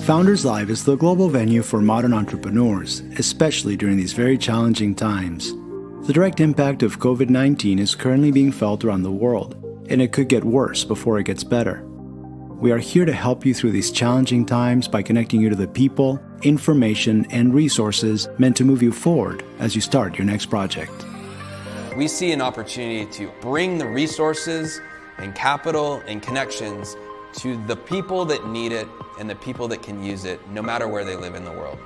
Founders Live is the global venue for modern entrepreneurs, especially during these very challenging times. The direct impact of COVID-19 is currently being felt around the world, and it could get worse before it gets better. We are here to help you through these challenging times by connecting you to the people, information, and resources meant to move you forward as you start your next project. We see an opportunity to bring the resources and capital and connections to the people that need it and the people that can use it, no matter where they live in the world.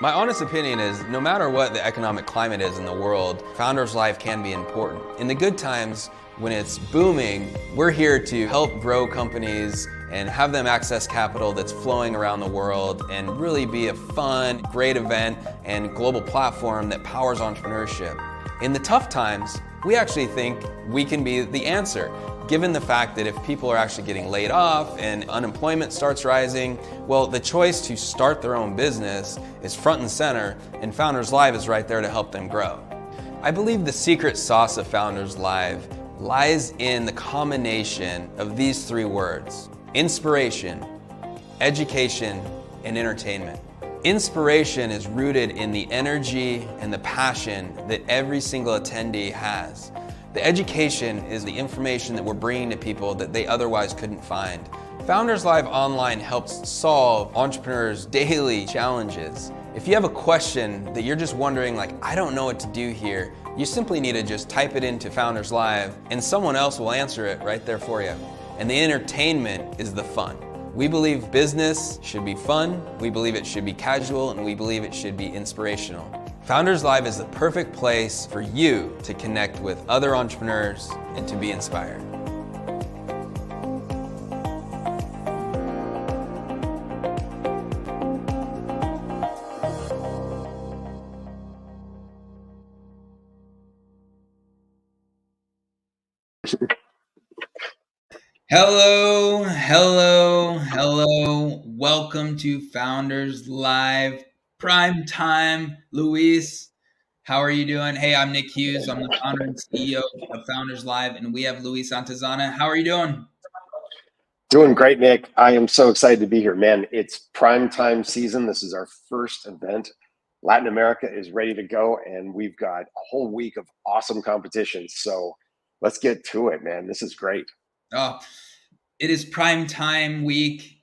My honest opinion is, no matter what the economic climate is in the world, Founders Live can be important. In the good times, when it's booming, we're here to help grow companies and have them access capital that's flowing around the world and really be a fun, great event and global platform that powers entrepreneurship. In the tough times, we actually think we can be the answer, given the fact that if people are actually getting laid off and unemployment starts rising, well, the choice to start their own business is front and center, and Founders Live is right there to help them grow. I believe the secret sauce of Founders Live lies in the combination of these three words: inspiration, education, and entertainment. Inspiration is rooted in the energy and the passion that every single attendee has. The education is the information that we're bringing to people that they otherwise couldn't find. Founders Live Online helps solve entrepreneurs' daily challenges. If you have a question that you're just wondering, like, I don't know what to do here, you simply need to just type it into Founders Live and someone else will answer it right there for you. And the entertainment is the fun. We believe business should be fun, we believe it should be casual, and we believe it should be inspirational. Founders Live is the perfect place for you to connect with other entrepreneurs and to be inspired. Hello. Welcome to Founders Live Prime Time. Luis, how are you doing? Hey, I'm Nick Hughes. I'm the founder and CEO of Founders Live, and we have Luis Santazana. How are you doing? Doing great, Nick. I am so excited to be here, man. It's prime time season. This is our first event. Latin America is ready to go, and we've got a whole week of awesome competitions. So let's get to it, man. This is great. Oh, it is prime time week.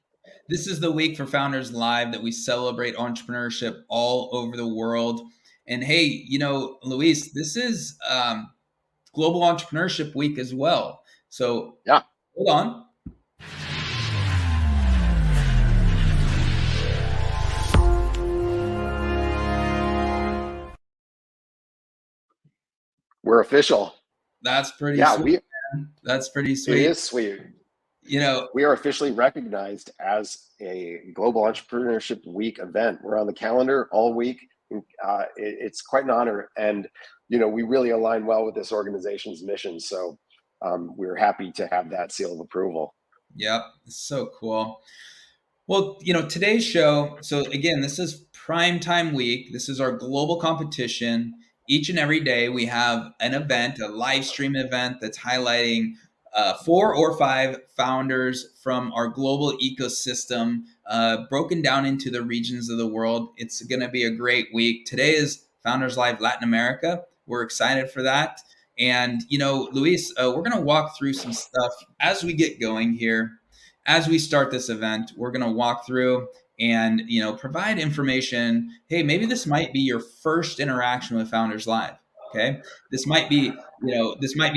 This is the week for Founders Live that we celebrate entrepreneurship all over the world. And hey, Luis, this is Global Entrepreneurship Week as well. So yeah, hold on. We're official. That's pretty sweet. That's pretty sweet. It is sweet. We are officially recognized as a Global Entrepreneurship Week event. We're on the calendar all week. It's quite an honor. And, we really align well with this organization's mission. So we're happy to have that seal of approval. Yep. So cool. Well, today's show, so again, this is Prime Time Week. This is our global competition. Each and every day we have an event, a live stream event that's highlighting 4 or 5 founders from our global ecosystem, broken down into the regions of the world. It's going to be a great week. Today is Founders Live Latin America. We're excited for that. And, Luis, we're going to walk through some stuff as we get going here. As we start this event, we're going to walk through and, provide information. Hey, maybe this might be your first interaction with Founders Live. Okay. This might be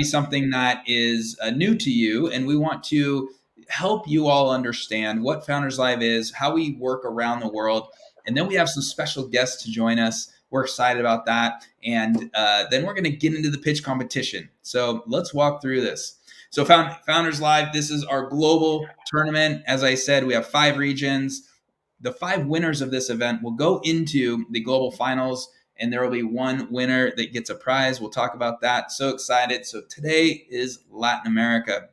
something that is new to you, and we want to help you all understand what Founders Live is, how we work around the world. And then we have some special guests to join us. We're excited about that. And then we're going to get into the pitch competition. So let's walk through this. So Founders Live, this is our global tournament. As I said, we have 5 regions. The 5 winners of this event will go into the global finals, and there will be one winner that gets a prize. We'll talk about that. So excited. So today is Latin America.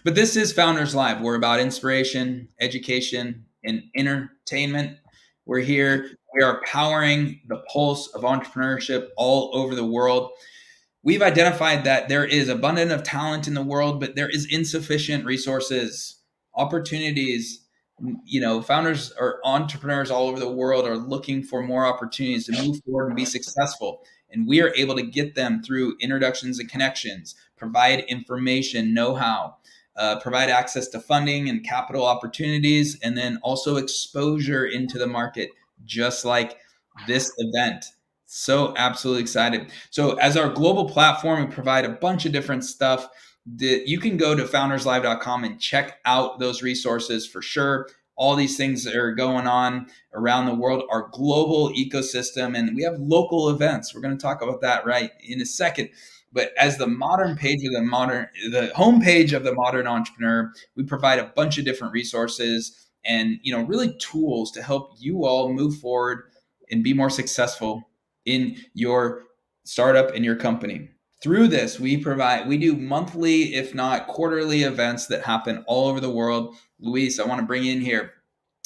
But this is Founders Live. We're about inspiration, education, and entertainment. We're here. We are powering the pulse of entrepreneurship all over the world. We've identified that there is abundance of talent in the world, but there is insufficient resources, opportunities, founders or entrepreneurs all over the world are looking for more opportunities to move forward and be successful. And we are able to get them through introductions and connections, provide information, know-how, provide access to funding and capital opportunities, and then also exposure into the market, just like this event. So absolutely excited. So as our global platform, we provide a bunch of different stuff that you can go to founderslive.com and check out those resources for sure. All these things that are going on around the world, our global ecosystem, and we have local events. We're going to talk about that right in a second. But as the homepage of the Modern Entrepreneur, we provide a bunch of different resources and really tools to help you all move forward and be more successful in your startup and your company. Through this, we do monthly, if not quarterly, events that happen all over the world. Luis, I want to bring in here.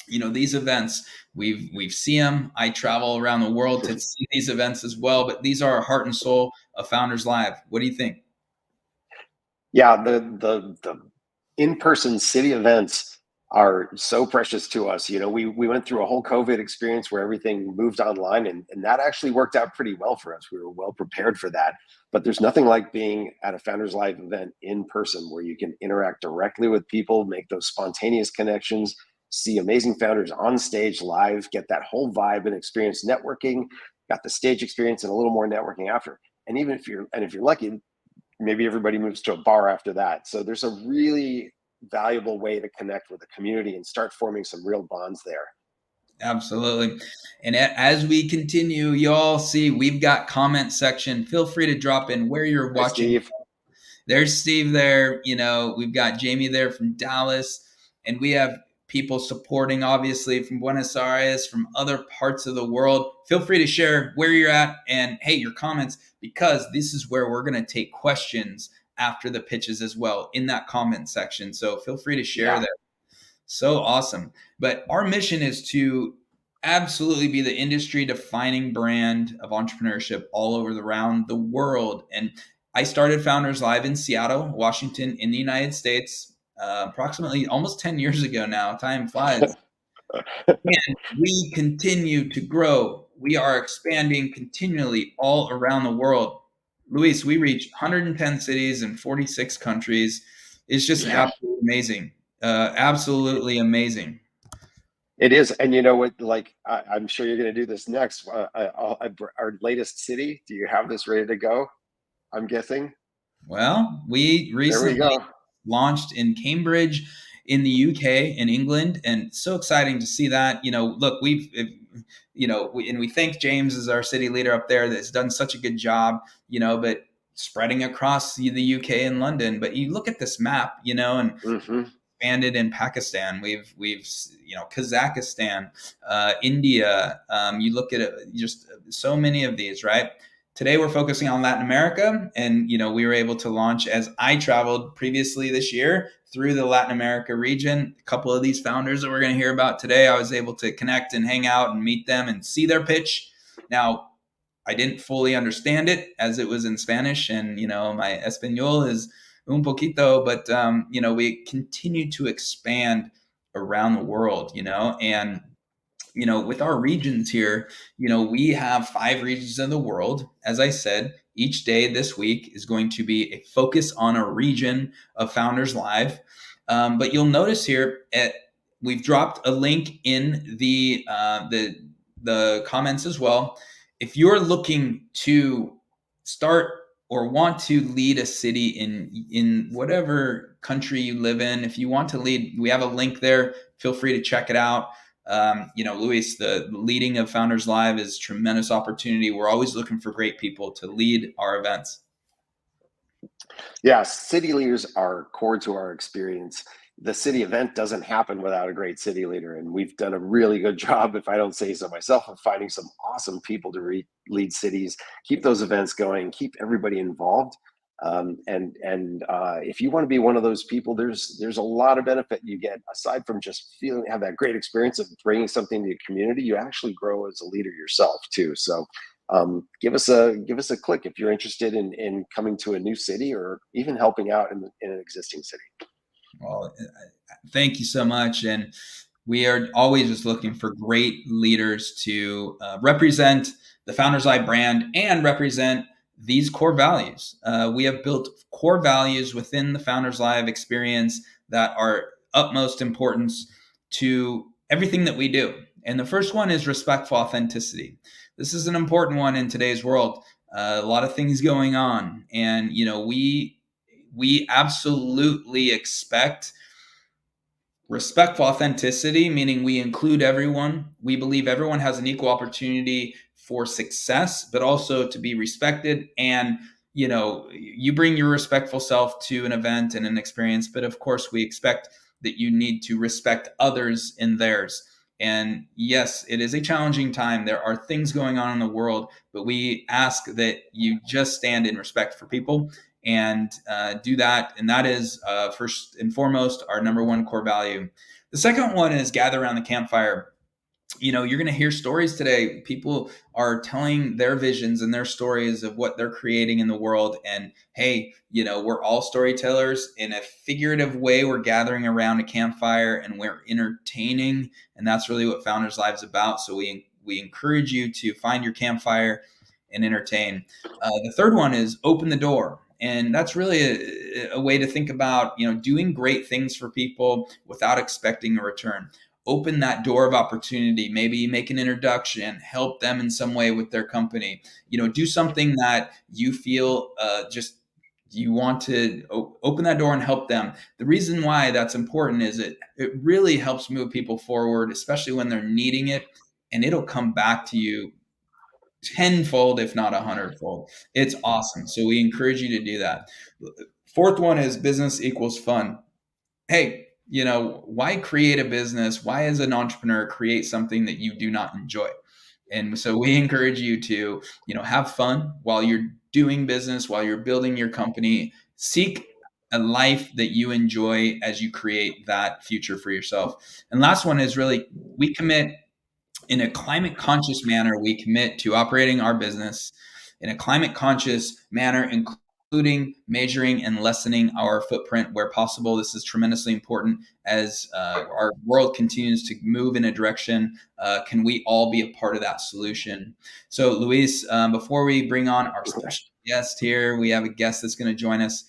These events, we've seen them. I travel around the world to see these events as well, but these are our heart and soul of Founders Live. What do you think? Yeah, the in-person city events are so precious to us. We went through a whole COVID experience where everything moved online, and that actually worked out pretty well for us. We were well prepared for that. But there's nothing like being at a Founders Live event in person where you can interact directly with people, make those spontaneous connections, see amazing founders on stage live, get that whole vibe and experience networking, got the stage experience and a little more networking after. And even if you're lucky, maybe everybody moves to a bar after that. So there's a really valuable way to connect with the community and start forming some real bonds there. Absolutely. And as we continue, y'all see we've got comment section. Feel free to drop in where you're watching. Steve. There's Steve there. We've got Jamie there from Dallas, and we have people supporting, obviously, from Buenos Aires, from other parts of the world. Feel free to share where you're at and, hey, your comments, because this is where we're going to take questions after the pitches as well in that comment section. So feel free to share there. So awesome. But our mission is to absolutely be the industry defining brand of entrepreneurship all over around the world. And I started Founders Live in Seattle, Washington, in the United States, approximately almost 10 years ago now. Time flies. And we continue to grow. We are expanding continually all around the world. Luis, we reach 110 cities in 46 countries. It's just absolutely amazing. Absolutely amazing. It is. And you know what, I'm sure you're going to do this next. Our latest city, do you have this ready to go? I'm guessing. Well, we recently launched in Cambridge in the UK and England, and so exciting to see that. Look, and we thank James as our city leader up there that's done such a good job, but spreading across the UK and London. But you look at this map, and expanded in Pakistan. We've Kazakhstan, India. You look at it, just so many of these, right? Today we're focusing on Latin America, and we were able to launch, as I traveled previously this year through the Latin America region. A couple of these founders that we're going to hear about today, I was able to connect and hang out and meet them and see their pitch. Now, I didn't fully understand it as it was in Spanish, and my Español is un poquito, but we continue to expand around the world, and with our regions here, we have 5 regions in the world. As I said, each day this week is going to be a focus on a region of Founders Live. But you'll notice here we've dropped a link in the comments as well. If you're looking to start or want to lead a city in whatever country you live in, if you want to lead, we have a link there. Feel free to check it out. Luis, the leading of Founders Live is a tremendous opportunity. We're always looking for great people to lead our events. Yeah, city leaders are core to our experience. The city event doesn't happen without a great city leader, and we've done a really good job, if I don't say so myself, of finding some awesome people to lead cities, keep those events going, keep everybody involved. If you want to be one of those people, there's a lot of benefit you get aside from just have that great experience of bringing something to your community. You actually grow as a leader yourself too. So give us a click if you're interested in coming to a new city or even helping out in an existing city. Well, thank you so much. And We are always just looking for great leaders to represent the Founders Live brand and represent these core values. We have built core values within the Founders Live experience that are utmost importance to everything that we do. And the first one is respectful authenticity. This is an important one in today's world. A lot of things going on, and we absolutely expect respectful authenticity, meaning we include everyone. We believe everyone has an equal opportunity for success, but also to be respected. And you bring your respectful self to an event and an experience, but of course we expect that you need to respect others in theirs. And yes, it is a challenging time. There are things going on in the world, but we ask that you just stand in respect for people and do that. And that is first and foremost our number one core value. The second one is gather around the campfire. You're going to hear stories today. People are telling their visions and their stories of what they're creating in the world. And hey, we're all storytellers in a figurative way. We're gathering around a campfire and we're entertaining. And that's really what Founders Live is about. So we encourage you to find your campfire and entertain. The third one is open the door. And that's really a way to think about, doing great things for people without expecting a return. Open that door of opportunity, maybe make an introduction, help them in some way with their company, do something that you feel you want to open that door and help them. The reason why that's important is it really helps move people forward, especially when they're needing it, and it'll come back to you tenfold, if not 100-fold. It's awesome. So we encourage you to do that. Fourth one is business equals fun. Hey, why create a business? Why, as an entrepreneur, create something that you do not enjoy? And so we encourage you to, have fun while you're doing business, while you're building your company. Seek a life that you enjoy as you create that future for yourself. And last one is really, we commit in a climate conscious manner. We commit to operating our business in a climate conscious manner, including measuring and lessening our footprint where possible. This is tremendously important as our world continues to move in a direction. Can we all be a part of that solution? So, Luis, before we bring on our special guest here, we have a guest that's going to join us.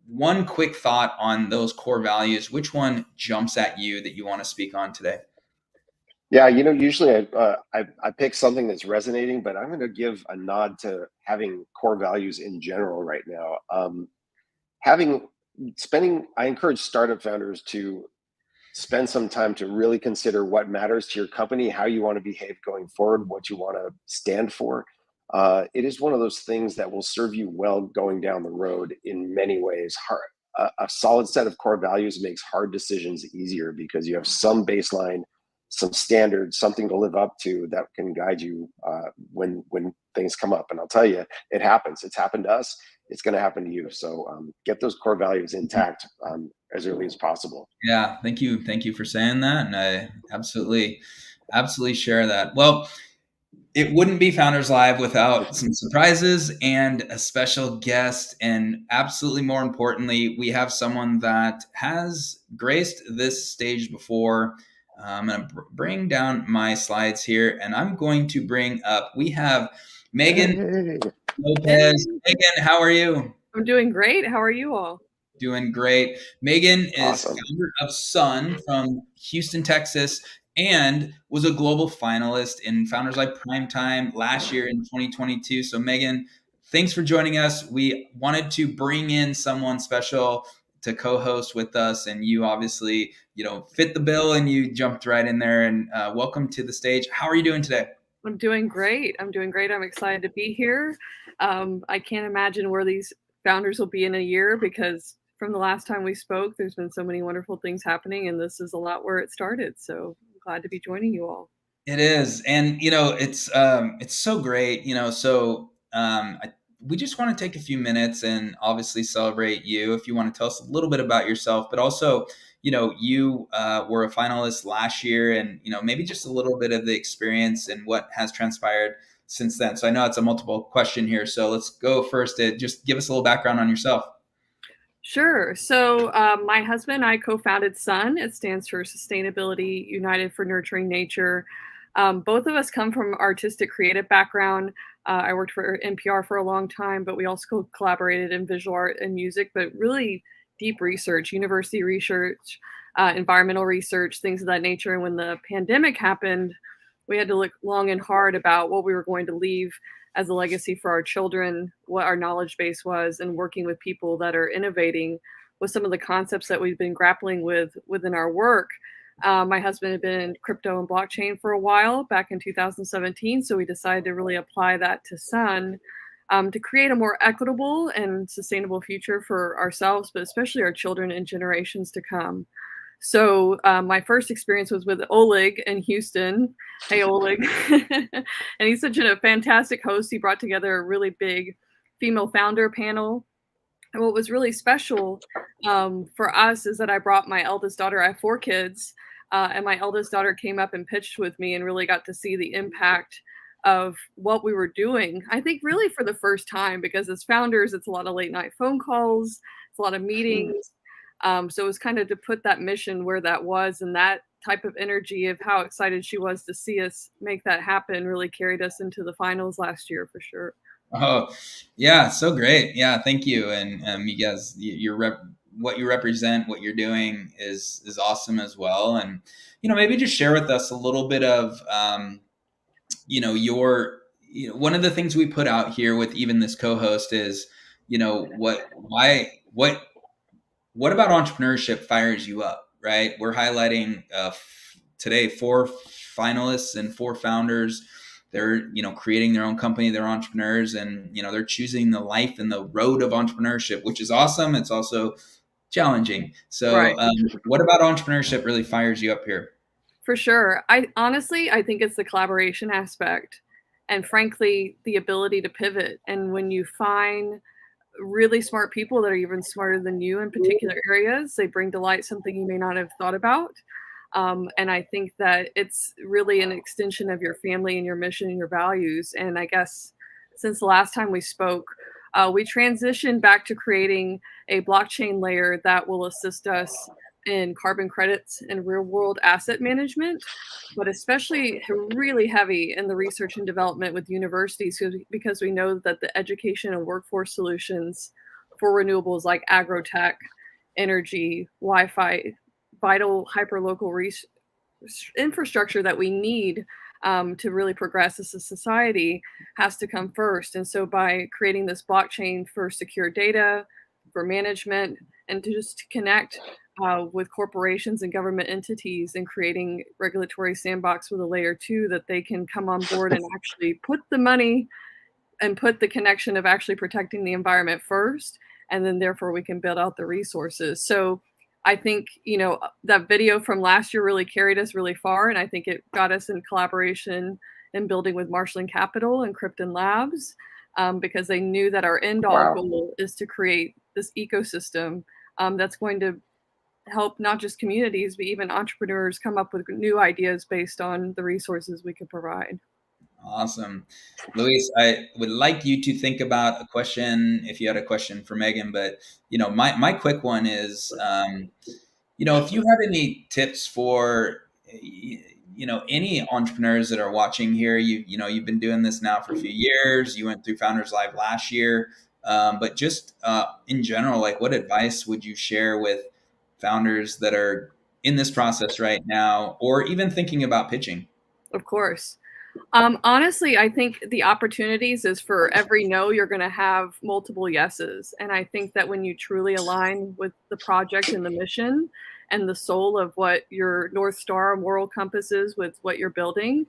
One quick thought on those core values. Which one jumps at you that you want to speak on today? Yeah, usually I pick something that's resonating, but I'm going to give a nod to having core values in general right now. I encourage startup founders to spend some time to really consider what matters to your company, how you want to behave going forward, what you want to stand for. It is one of those things that will serve you well going down the road in many ways. A solid set of core values makes hard decisions easier because you have some baseline, some standards, something to live up to that can guide you when things come up. And I'll tell you, it happens. It's happened to us. It's going to happen to you. So get those core values intact as early as possible. Yeah, thank you. Thank you for saying that. And I absolutely share that. Well, it wouldn't be Founders Live without some surprises and a special guest. And absolutely more importantly, we have someone that has graced this stage before. I'm going to bring down my slides here, and I'm going to bring up, we have Megan Lopez. Megan, how are you? I'm doing great. How are you all? Doing great. Megan is Awesome. founder of Sun from Houston, Texas, and was a global finalist in Founders Live Primetime last year in 2022. So Megan, thanks for joining us. We wanted to bring in someone special to co-host with us, and you obviously, fit the bill and you jumped right in there, and welcome to the stage. How are you doing today? I'm doing great. I'm excited to be here. I can't imagine where these founders will be in a year, because from the last time we spoke, there's been so many wonderful things happening, and this is a lot where it started. So I'm glad to be joining you all. It is. And, it's so great, we just want to take a few minutes and obviously celebrate you. If you want to tell us a little bit about yourself, but also, you were a finalist last year, and, maybe just a little bit of the experience and what has transpired since then. So I know it's a multiple question here. So let's go first to just give us a little background on yourself. Sure. So my husband and I co-founded SUN. It stands for Sustainability United for Nurturing Nature. Both of us come from artistic creative background. I worked for NPR for a long time, but we also collaborated in visual art and music, but really deep research, university research, environmental research, things of that nature. And when the pandemic happened, we had to look long and hard about what we were going to leave as a legacy for our children, what our knowledge base was, and working with people that are innovating with some of the concepts that we've been grappling with within our work. My husband had been in crypto and blockchain for a while back in 2017, so we decided to really apply that to SUN to create a more equitable and sustainable future for ourselves, but especially our children and generations to come. So my first experience was with Oleg in Houston. Hey, Oleg. And he's such a fantastic host. He brought together a really big female founder panel. And what was really special for us is that I brought my eldest daughter. I have 4 kids. And my eldest daughter came up and pitched with me and really got to see the impact of what we were doing. I think really for the first time, because as founders, it's a lot of late night phone calls, it's a lot of meetings. So it was kind of to put that mission where that was, and that type of energy of how excited she was to see us make that happen really carried us into the finals last year for sure. Oh, yeah, so great. Yeah, thank you. And you guys, what you represent, what you're doing is awesome as well. And maybe just share with us a little bit of one of the things we put out here with even this co-host is what about entrepreneurship fires you up, right? We're highlighting today 4 finalists and 4 founders. They're, creating their own company, they're entrepreneurs, and, they're choosing the life and the road of entrepreneurship, which is awesome. It's also challenging. So right. What about entrepreneurship really fires you up here? For sure. I think it's the collaboration aspect and frankly, the ability to pivot. And when you find really smart people that are even smarter than you in particular areas, they bring to light something you may not have thought about. And I think that it's really an extension of your family and your mission and your values. And I guess since the last time we spoke, we transitioned back to creating a blockchain layer that will assist us in carbon credits and real world asset management, but especially really heavy in the research and development with universities, because we know that the education and workforce solutions for renewables like agrotech, energy, Wi-Fi, vital hyperlocal infrastructure that we need to really progress as a society has to come first. And so by creating this blockchain for secure data, for management, and to just connect with corporations and government entities and creating regulatory sandbox with a layer 2 that they can come on board and actually put the money and put the connection of actually protecting the environment first, and then therefore we can build out the resources. So I think, that video from last year really carried us really far, and I think it got us in collaboration and building with Marshland Capital and Krypton Labs, because they knew that our end all goal is to create this ecosystem that's going to help not just communities, but even entrepreneurs come up with new ideas based on the resources we could provide. Awesome. Luis, I would like you to think about a question if you had a question for Megan, but my quick one is, if you had any tips for, any entrepreneurs that are watching here, you've been doing this now for a few years, you went through Founders Live last year, but just in general, like what advice would you share with founders that are in this process right now, or even thinking about pitching? Of course. Honestly, I think the opportunities is for every no, you're going to have multiple yeses. And I think that when you truly align with the project and the mission and the soul of what your North Star moral compass is with what you're building,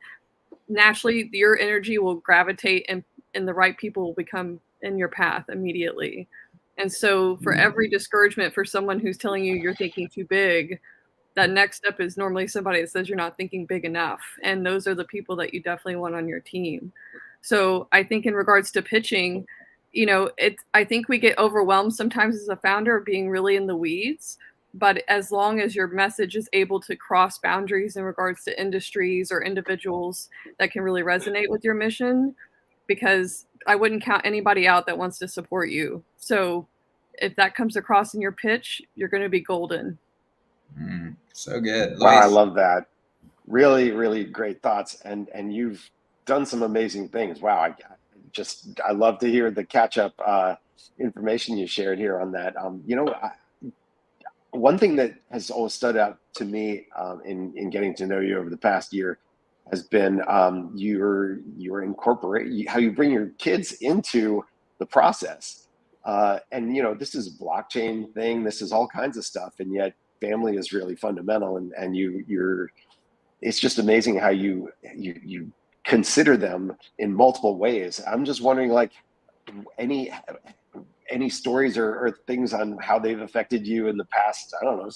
naturally your energy will gravitate and the right people will become in your path immediately. And so for every discouragement for someone who's telling you you're thinking too big, that next step is normally somebody that says you're not thinking big enough. And those are the people that you definitely want on your team. So I think in regards to pitching, I think we get overwhelmed sometimes as a founder of being really in the weeds. But as long as your message is able to cross boundaries in regards to industries or individuals that can really resonate with your mission, because I wouldn't count anybody out that wants to support you. So if that comes across in your pitch, you're going to be golden. So good. Luis. Wow, I love that. Really, really great thoughts. And you've done some amazing things. Wow. I love to hear the catch up information you shared here on that. One thing that has always stood out to me in getting to know you over the past year has been your incorporate, how you bring your kids into the process. And this is a blockchain thing. This is all kinds of stuff. And yet family is really fundamental. And you're it's just amazing how you consider them in multiple ways. I'm just wondering, like, any stories or things on how they've affected you in the past, I don't know,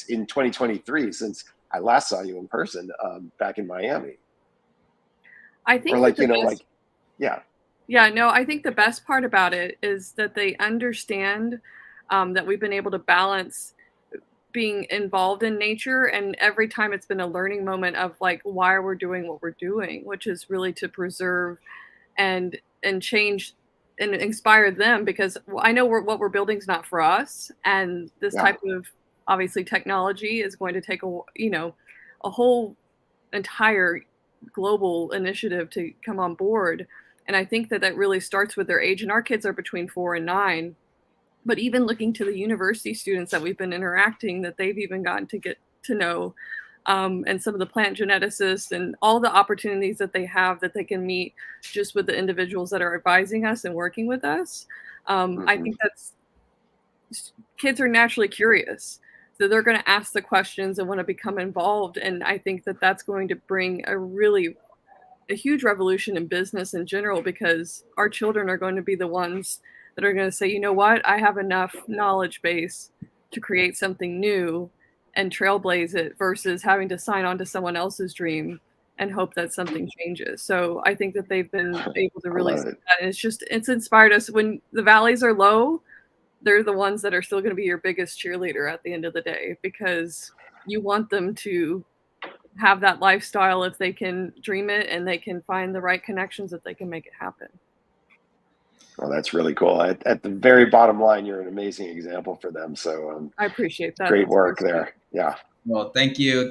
in 2023, since I last saw you in person back in Miami. I think, or yeah, no, I think the best part about it is that they understand that we've been able to balance being involved in nature, and every time it's been a learning moment of like why we're doing what we're doing, which is really to preserve and change and inspire them, because I know what we're building is not for us, and this type of obviously technology is going to take a whole entire global initiative to come on board. And I think that really starts with their age, and our kids are between 4 and 9. But even looking to the university students that we've been interacting, that they've even gotten to get to know, and some of the plant geneticists and all the opportunities that they have that they can meet just with the individuals that are advising us and working with us. I think kids are naturally curious. So they're going to ask the questions and want to become involved. And I think that that's going to bring a huge revolution in business in general, because our children are going to be the ones that are going to say, you know what, I have enough knowledge base to create something new and trailblaze it, versus having to sign on to someone else's dream and hope that something changes. So I think that they've been able to really see that. And it's inspired us. When the valleys are low, they're the ones that are still going to be your biggest cheerleader at the end of the day, because you want them to have that lifestyle if they can dream it and they can find the right connections, that they can make it happen. Well, that's really cool. At the very bottom line, you're an amazing example for them. So I appreciate that. Great work there. Yeah. Well, thank you.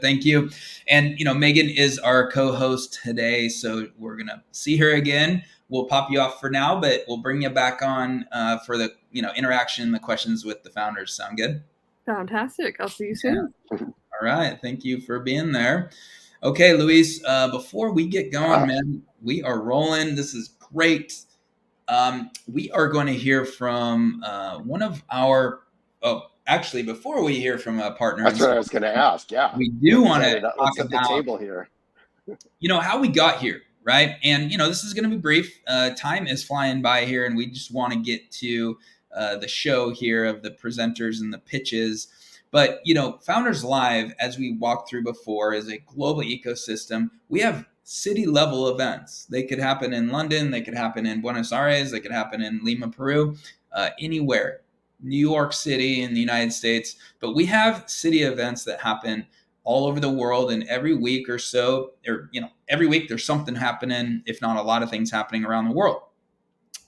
And, Megan is our co-host today, so we're going to see her again. We'll pop you off for now, but we'll bring you back on for the, interaction, the questions with the founders. Sound good? Fantastic. I'll see you soon. Yeah. All right. Thank you for being there. Okay, Luis, before we get going, man, we are rolling. This is great. We are going to hear from one of our, actually, before we hear from a partner. That's what I was going to ask. Yeah. We do want to talk about the table here. How we got here, right? And, this is going to be brief. Time is flying by here, and we just want to get to the show here of the presenters and the pitches. But, Founders Live, as we walked through before, is a global ecosystem. We have city level events. They could happen in London. They could happen in Buenos Aires. They could happen in Lima, Peru, anywhere, New York City in the United States. But we have city events that happen all over the world. And every week or so, or, every week there's something happening, if not a lot of things happening around the world.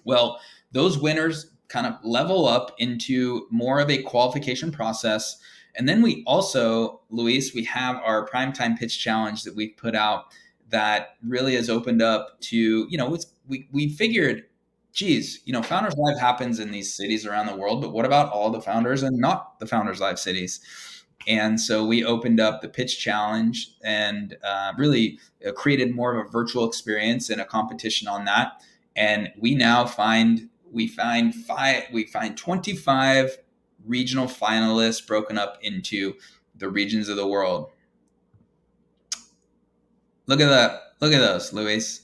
Well, those winners kind of level up into more of a qualification process. And then we also, Luis, we have our Primetime Pitch Challenge that we've put out that really has opened up to, we figured, geez, Founders Live happens in these cities around the world, but what about all the founders and not the Founders Live cities? And so we opened up the Pitch Challenge and really created more of a virtual experience and a competition on that. And we now find 25 regional finalists broken up into the regions of the world. Look at that. Look at those, Luis.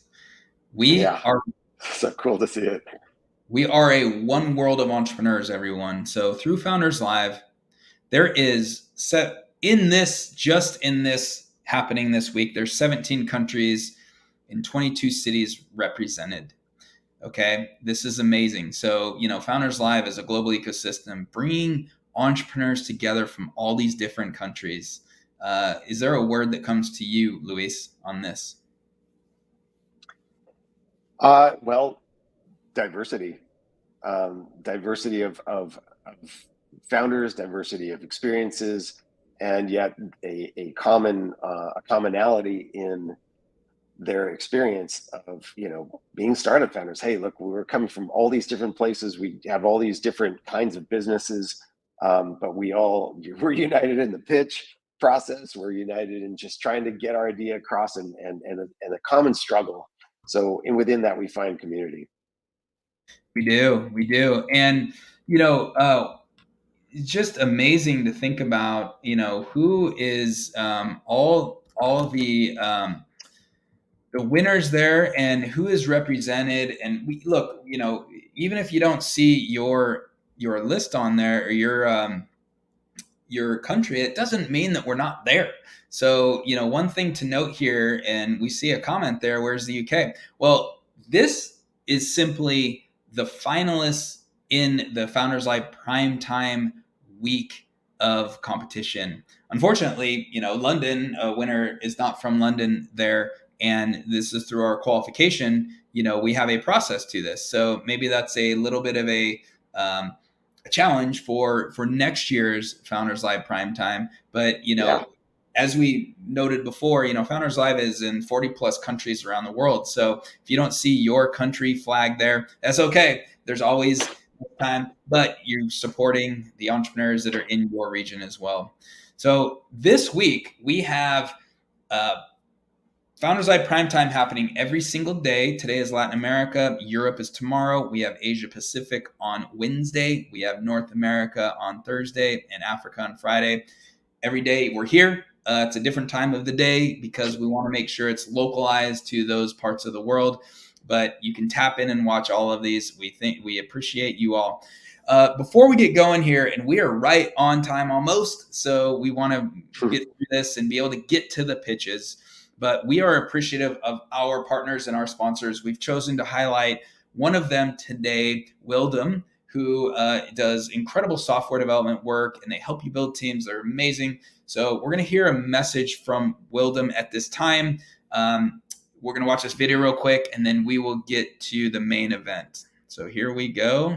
We are so cool to see it. We are a one world of entrepreneurs, everyone. So through Founders Live, there is in this happening this week, there's 17 countries in 22 cities represented. Okay. This is amazing. So, Founders Live is a global ecosystem bringing entrepreneurs together from all these different countries. Is there a word that comes to you, Luis, on this? Well, diversity. diversity of founders, diversity of experiences, and yet a commonality in their experience of, being startup founders. Hey, look, we're coming from all these different places. We have all these different kinds of businesses, but we're united in the pitch process. We're united in just trying to get our idea across and a common struggle. So within that, we find community. We do. And, it's just amazing to think about, who is all the winners there and who is represented. And we look, even if you don't see your list on there or your country, it doesn't mean that we're not there. So, one thing to note here, and we see a comment there, where's the UK? Well, this is simply the finalists in the Founders Live Primetime week of competition. Unfortunately, London, a winner is not from London there. And this is through our qualification, we have a process to this. So maybe that's a little bit of a challenge for next year's Founders Live Primetime. But, as we noted before, Founders Live is in 40 plus countries around the world. So if you don't see your country flag there, that's okay. There's always time, but you're supporting the entrepreneurs that are in your region as well. So this week we have Founders Live Primetime happening every single day. Today is Latin America. Europe is tomorrow. We have Asia Pacific on Wednesday. We have North America on Thursday and Africa on Friday. Every day we're here. It's a different time of the day because we want to make sure it's localized to those parts of the world. But you can tap in and watch all of these. We appreciate you all. Before we get going here, and we are right on time almost, so we want to get through this and be able to get to the pitches. But we are appreciative of our partners and our sponsors. We've chosen to highlight one of them today, Wildom, who does incredible software development work, and they help you build teams. They're amazing. So we're going to hear a message from Wildom at this time. We're going to watch this video real quick, and then we will get to the main event. So here we go.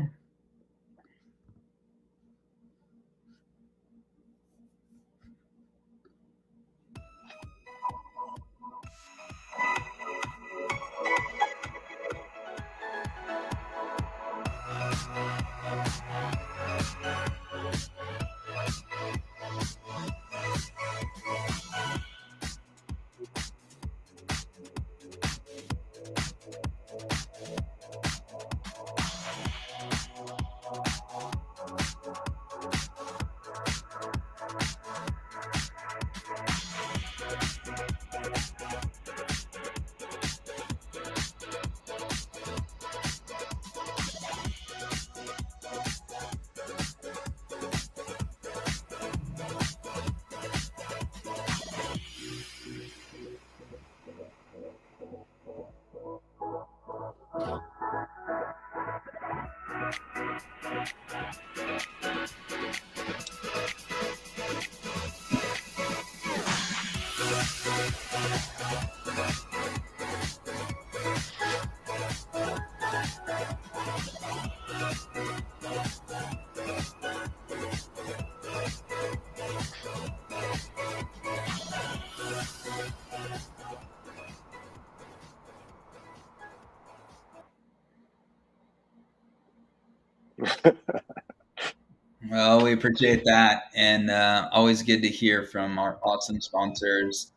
Well, we appreciate that, and always good to hear from our awesome sponsors.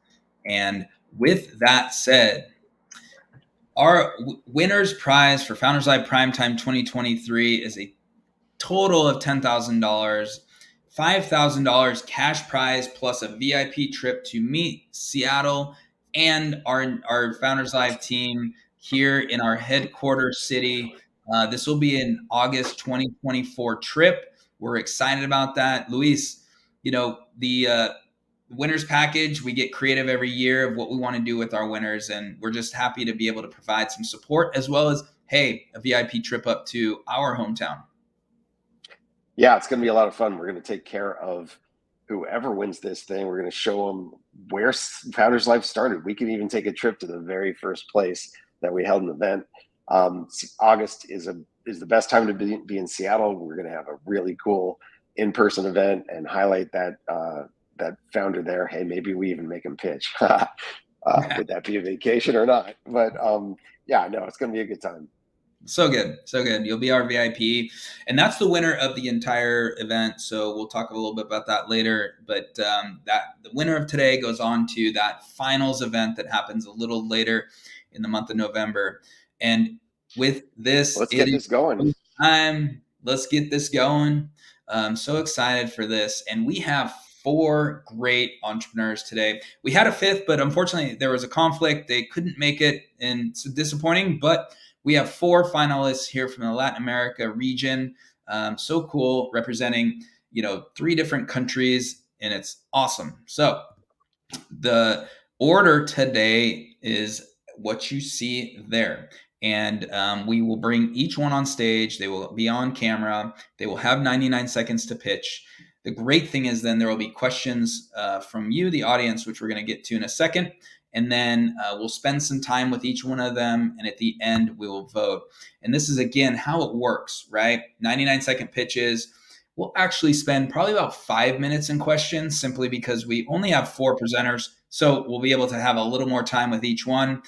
And with that said, our winner's prize for Founders Live Primetime 2023 is a total of $10,000, $5,000 cash prize plus a VIP trip to meet Seattle and our Founders Live team here in our headquarters city. This will be an August 2024 trip. We're excited about that. Luis, the winners package, we get creative every year of what we want to do with our winners. And we're just happy to be able to provide some support as well as, hey, a VIP trip up to our hometown. Yeah, it's going to be a lot of fun. We're going to take care of whoever wins this thing. We're going to show them where Founders Live started. We can even take a trip to the very first place that we held an event. August is a is the best time to be in Seattle. We're going to have a really cool in-person event and highlight that that founder there. Hey, maybe we even make him pitch. Would that be a vacation or not? But yeah, no, it's going to be a good time. So good. So good. You'll be our VIP. And that's the winner of the entire event. So we'll talk a little bit about that later. But that the winner of today goes on to that finals event that happens a little later in the month of November. And with this, let's get this going. Let's get this going. I'm so excited for this. And we have 4 great entrepreneurs today. We had a 5th, but unfortunately there was a conflict. They couldn't make it, and it's disappointing, but we have 4 finalists here from the Latin America region. So cool, representing 3 different countries, and it's awesome. So the order today is what you see there. And we will bring each one on stage. They will be on camera. They will have 99 seconds to pitch. The great thing is then there will be questions from you, the audience, which we're going to get to in a second. And then we'll spend some time with each one of them. And at the end, we will vote. And this is, again, how it works, right? 99-second pitches. We'll actually spend probably about 5 minutes in questions, simply because we only have 4 presenters. So we'll be able to have a little more time with each one.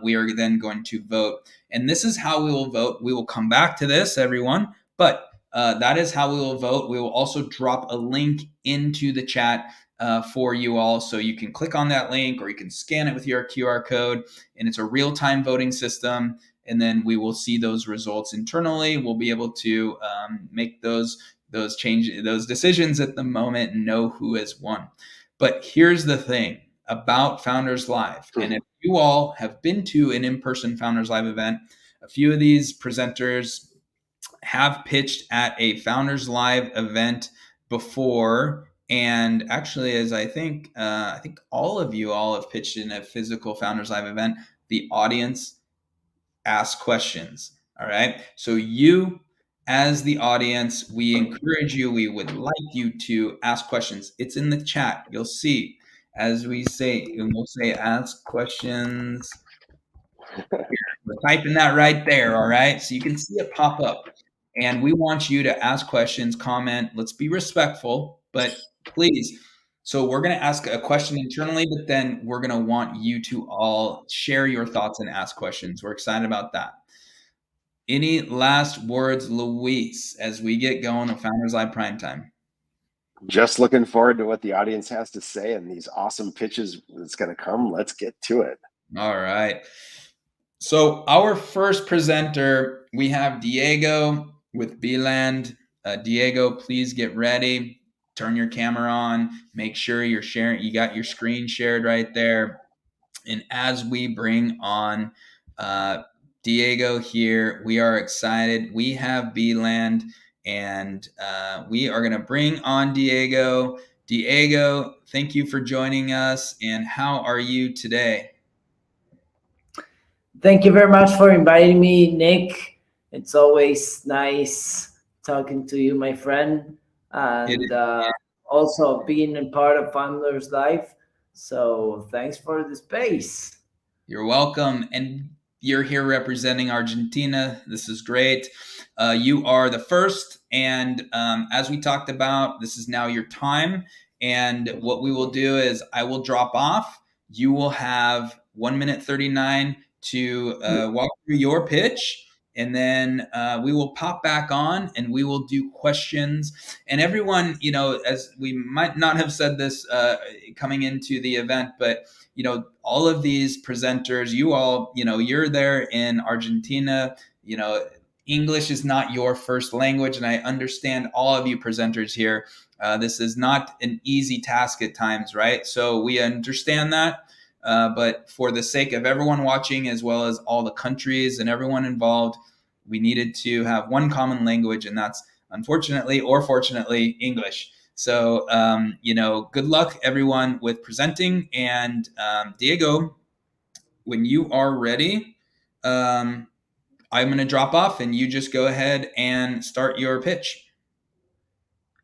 We are then going to vote. And this is how we will vote. We will come back to this, everyone. But that is how we will vote. We will also drop a link into the chat for you all. So you can click on that link, or you can scan it with your QR code. And it's a real-time voting system. And then we will see those results internally. We'll be able to make those decisions at the moment and know who has won. But here's the thing about Founders Live. And if you all have been to an in-person Founders Live event, a few of these presenters have pitched at a Founders Live event before. And actually, as I think all of you all have pitched in a physical Founders Live event, the audience asks questions. All right. So you, as the audience, we encourage you, we would like you to ask questions. It's in the chat. You'll see as we say, and we'll say ask questions. We're typing that right there. All right. So you can see it pop up. And we want you to ask questions, comment. Let's be respectful, but please. So we're going to ask a question internally, but then we're going to want you to all share your thoughts and ask questions. We're excited about that. Any last words, Luis, as we get going on Founders Live Primetime? Just looking forward to what the audience has to say and these awesome pitches that's going to come. Let's get to it. All right. So our first presenter, we have Diego with Beeland. Diego, please get ready. Turn your camera on. Make sure you're sharing. You got your screen shared right there. And as we bring on Diego here, we are excited. We have Beeland, and we are going to bring on Diego. Diego, thank you for joining us. And how are you today? Thank you very much for inviting me, Nick. It's always nice talking to you, my friend, and also being a part of Founders Live. So thanks for the space. You're welcome. And you're here representing Argentina. This is great. You are the first. And as we talked about, this is now your time. And what we will do is I will drop off. You will have 1 minute 39 to walk through your pitch. And then we will pop back on and we will do questions. And everyone, as we might not have said this coming into the event, but, all of these presenters, you all, you're there in Argentina, English is not your first language. And I understand all of you presenters here. This is not an easy task at times, right? So we understand that. But for the sake of everyone watching, as well as all the countries and everyone involved, we needed to have one common language, and that's unfortunately or fortunately English. So, good luck everyone with presenting. And Diego, when you are ready, I'm going to drop off and you just go ahead and start your pitch.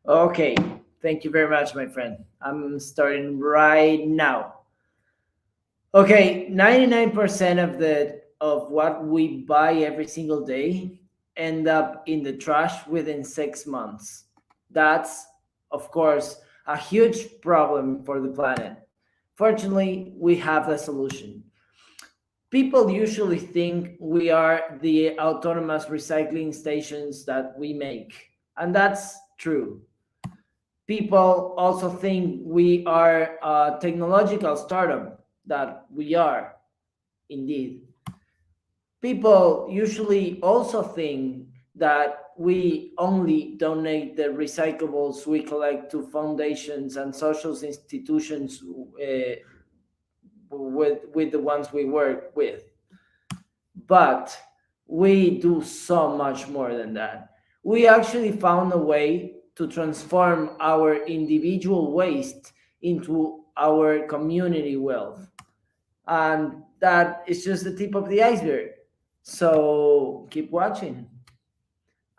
Okay. Thank you very much, my friend. I'm starting right now. Okay, 99% of what we buy every single day end up in the trash within 6 months. That's, of course, a huge problem for the planet. Fortunately, we have the solution. People usually think we are the autonomous recycling stations that we make, and that's true. People also think we are a technological startup, that we are indeed. People usually also think that we only donate the recyclables we collect to foundations and social institutions with the ones we work with. But we do so much more than that. We actually found a way to transform our individual waste into our community wealth. And that is just the tip of the iceberg. So keep watching.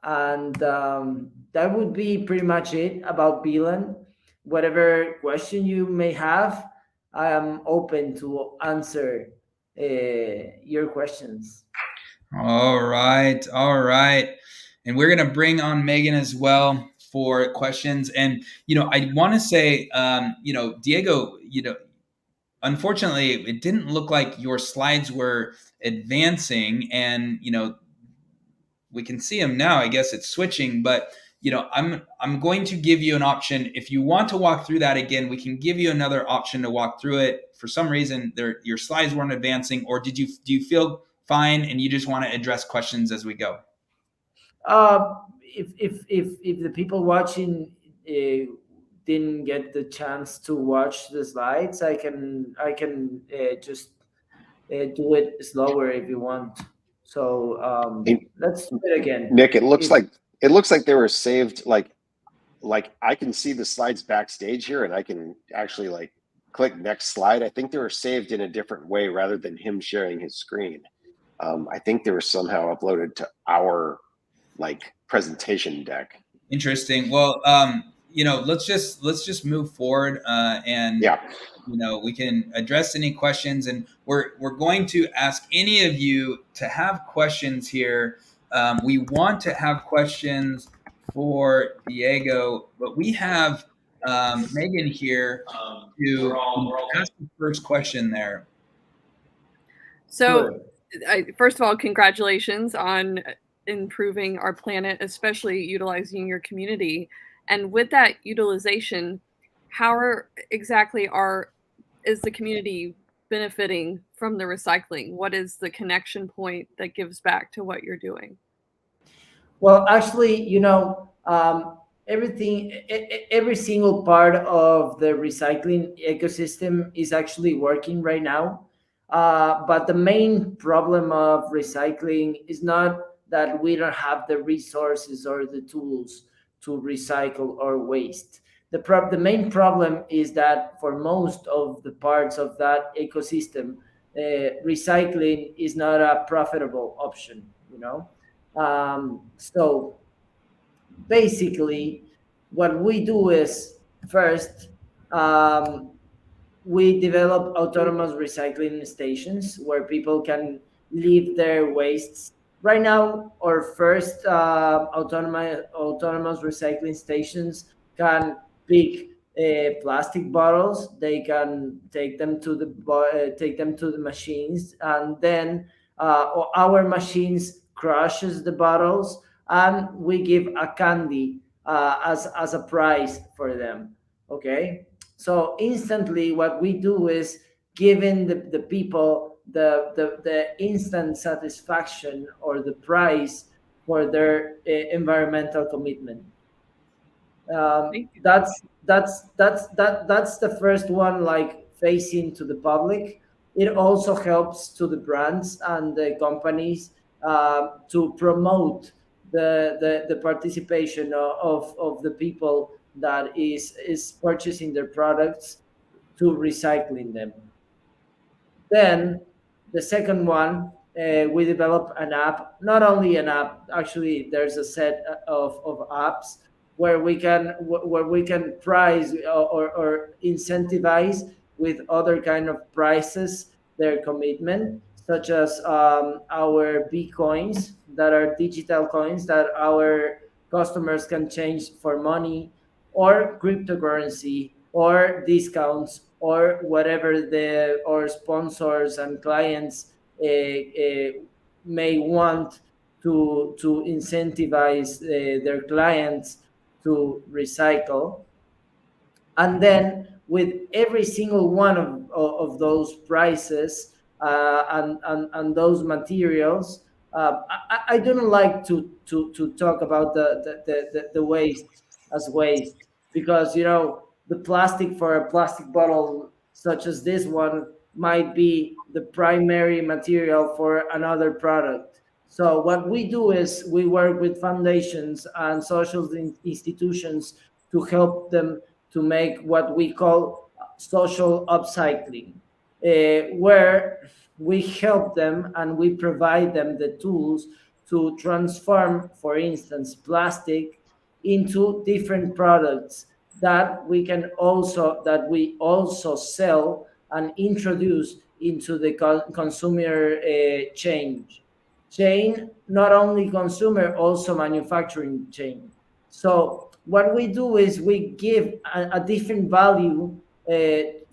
And that would be pretty much it about Beeline. Whatever question you may have, I am open to answer your questions. All right. And we're going to bring on Megan as well for questions. And, I want to say, Diego, unfortunately, it didn't look like your slides were advancing, and, we can see them now. I guess it's switching, but I'm going to give you an option. If you want to walk through that again, we can give you another option to walk through it. For some reason, your slides weren't advancing, or do you feel fine and you just want to address questions as we go? If the people watching didn't get the chance to watch the slides, I can just do it slower if you want. So let's do it again. Nick, it looks like they were saved. Like I can see the slides backstage here, and I can actually click next slide. I think they were saved in a different way rather than him sharing his screen. I think they were somehow uploaded to our presentation deck. Interesting. Well, let's just move forward, and yeah. We can address any questions, and we're going to ask any of you to have questions here. We want to have questions for Diego, but we have Megan here to ask the first question there. So, first of all, congratulations on improving our planet, especially utilizing your community. And with that utilization, how exactly is the community benefiting from the recycling? What is the connection point that gives back to what you're doing? Well, actually, every single part of the recycling ecosystem is actually working right now. But the main problem of recycling is not that we don't have the resources or the tools to recycle our waste. The main problem is that for most of the parts of that ecosystem, recycling is not a profitable option, So basically, what we do is first, we develop autonomous recycling stations where people can leave their wastes. Right now, our first autonomous recycling stations can pick plastic bottles. They can take them to the machines, and then our machines crushes the bottles, and we give a candy as a prize for them. Okay, so instantly, what we do is giving the people the instant satisfaction or the prize for their environmental commitment. That's the first one, facing to the public. It also helps to the brands and the companies to promote the participation of the people that is purchasing their products to recycling them. Then the second one, we develop an app, not only an app, actually there's a set of apps where we can price or incentivize with other kind of prices their commitment. such as our Bitcoins, that are digital coins that our customers can change for money, or cryptocurrency, or discounts, or whatever our sponsors and clients may want to incentivize their clients to recycle. And then with every single one of those prices and those materials, I don't like to talk about the waste as waste, because the plastic for a plastic bottle such as this one might be the primary material for another product. So what we do is we work with foundations and social institutions to help them to make what we call social upcycling, where we help them and we provide them the tools to transform, for instance, plastic into different products that we also sell and introduce into the consumer chain, not only consumer, also manufacturing chain. So what we do is we give a different value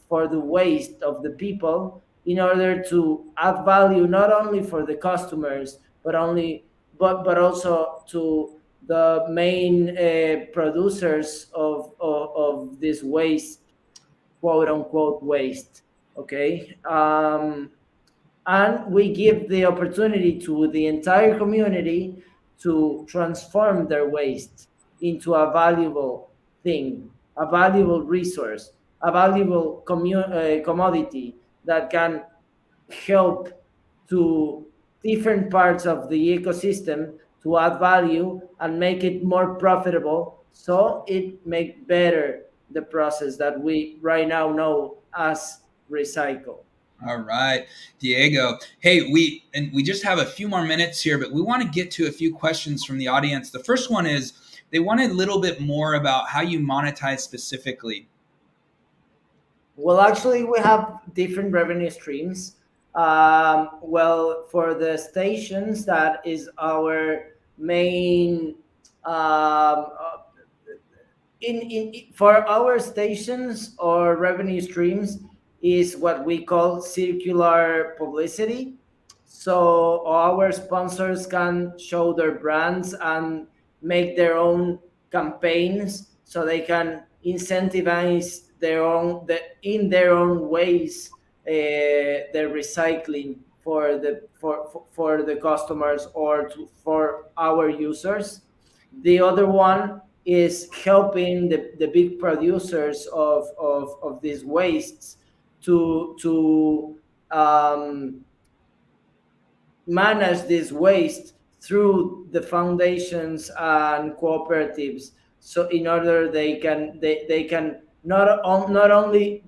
for the waste of the people, in order to add value not only for the customers, but also to the main producers of this waste, quote unquote waste. Okay. And we give the opportunity to the entire community to transform their waste into a valuable thing, a valuable resource, a valuable commodity that can help to different parts of the ecosystem to add value and make it more profitable, so it make better the process that we right now know as recycle. All right, Diego. Hey, we just have a few more minutes here, but we want to get to a few questions from the audience. The first one is, they wanted a little bit more about how you monetize specifically. Well, actually, we have different revenue streams. Well, for the stations, that is our main. For our stations or revenue streams is what we call circular publicity. So our sponsors can show their brands and make their own campaigns, so they can incentivize in their own ways the recycling for the customers or for our users. The other one is helping the big producers of these wastes to manage this waste through the foundations and cooperatives. So in order they can not only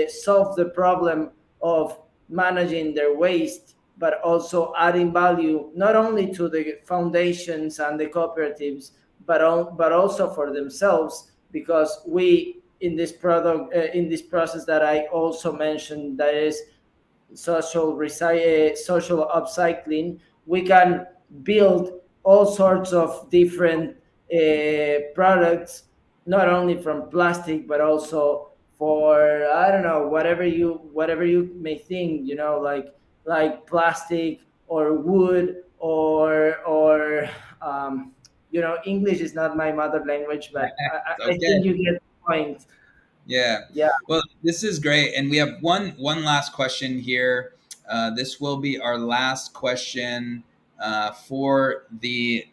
solve the problem of managing their waste, but also adding value not only to the foundations and the cooperatives, but also for themselves, because we in this process that I also mentioned, that is social upcycling, we can build all sorts of different products, not only from plastic, but also for, I don't know, whatever you may think, like plastic or wood or English is not my mother language, but I think you get the point. Yeah. Well, this is great, and we have one last question here. This will be our last question for the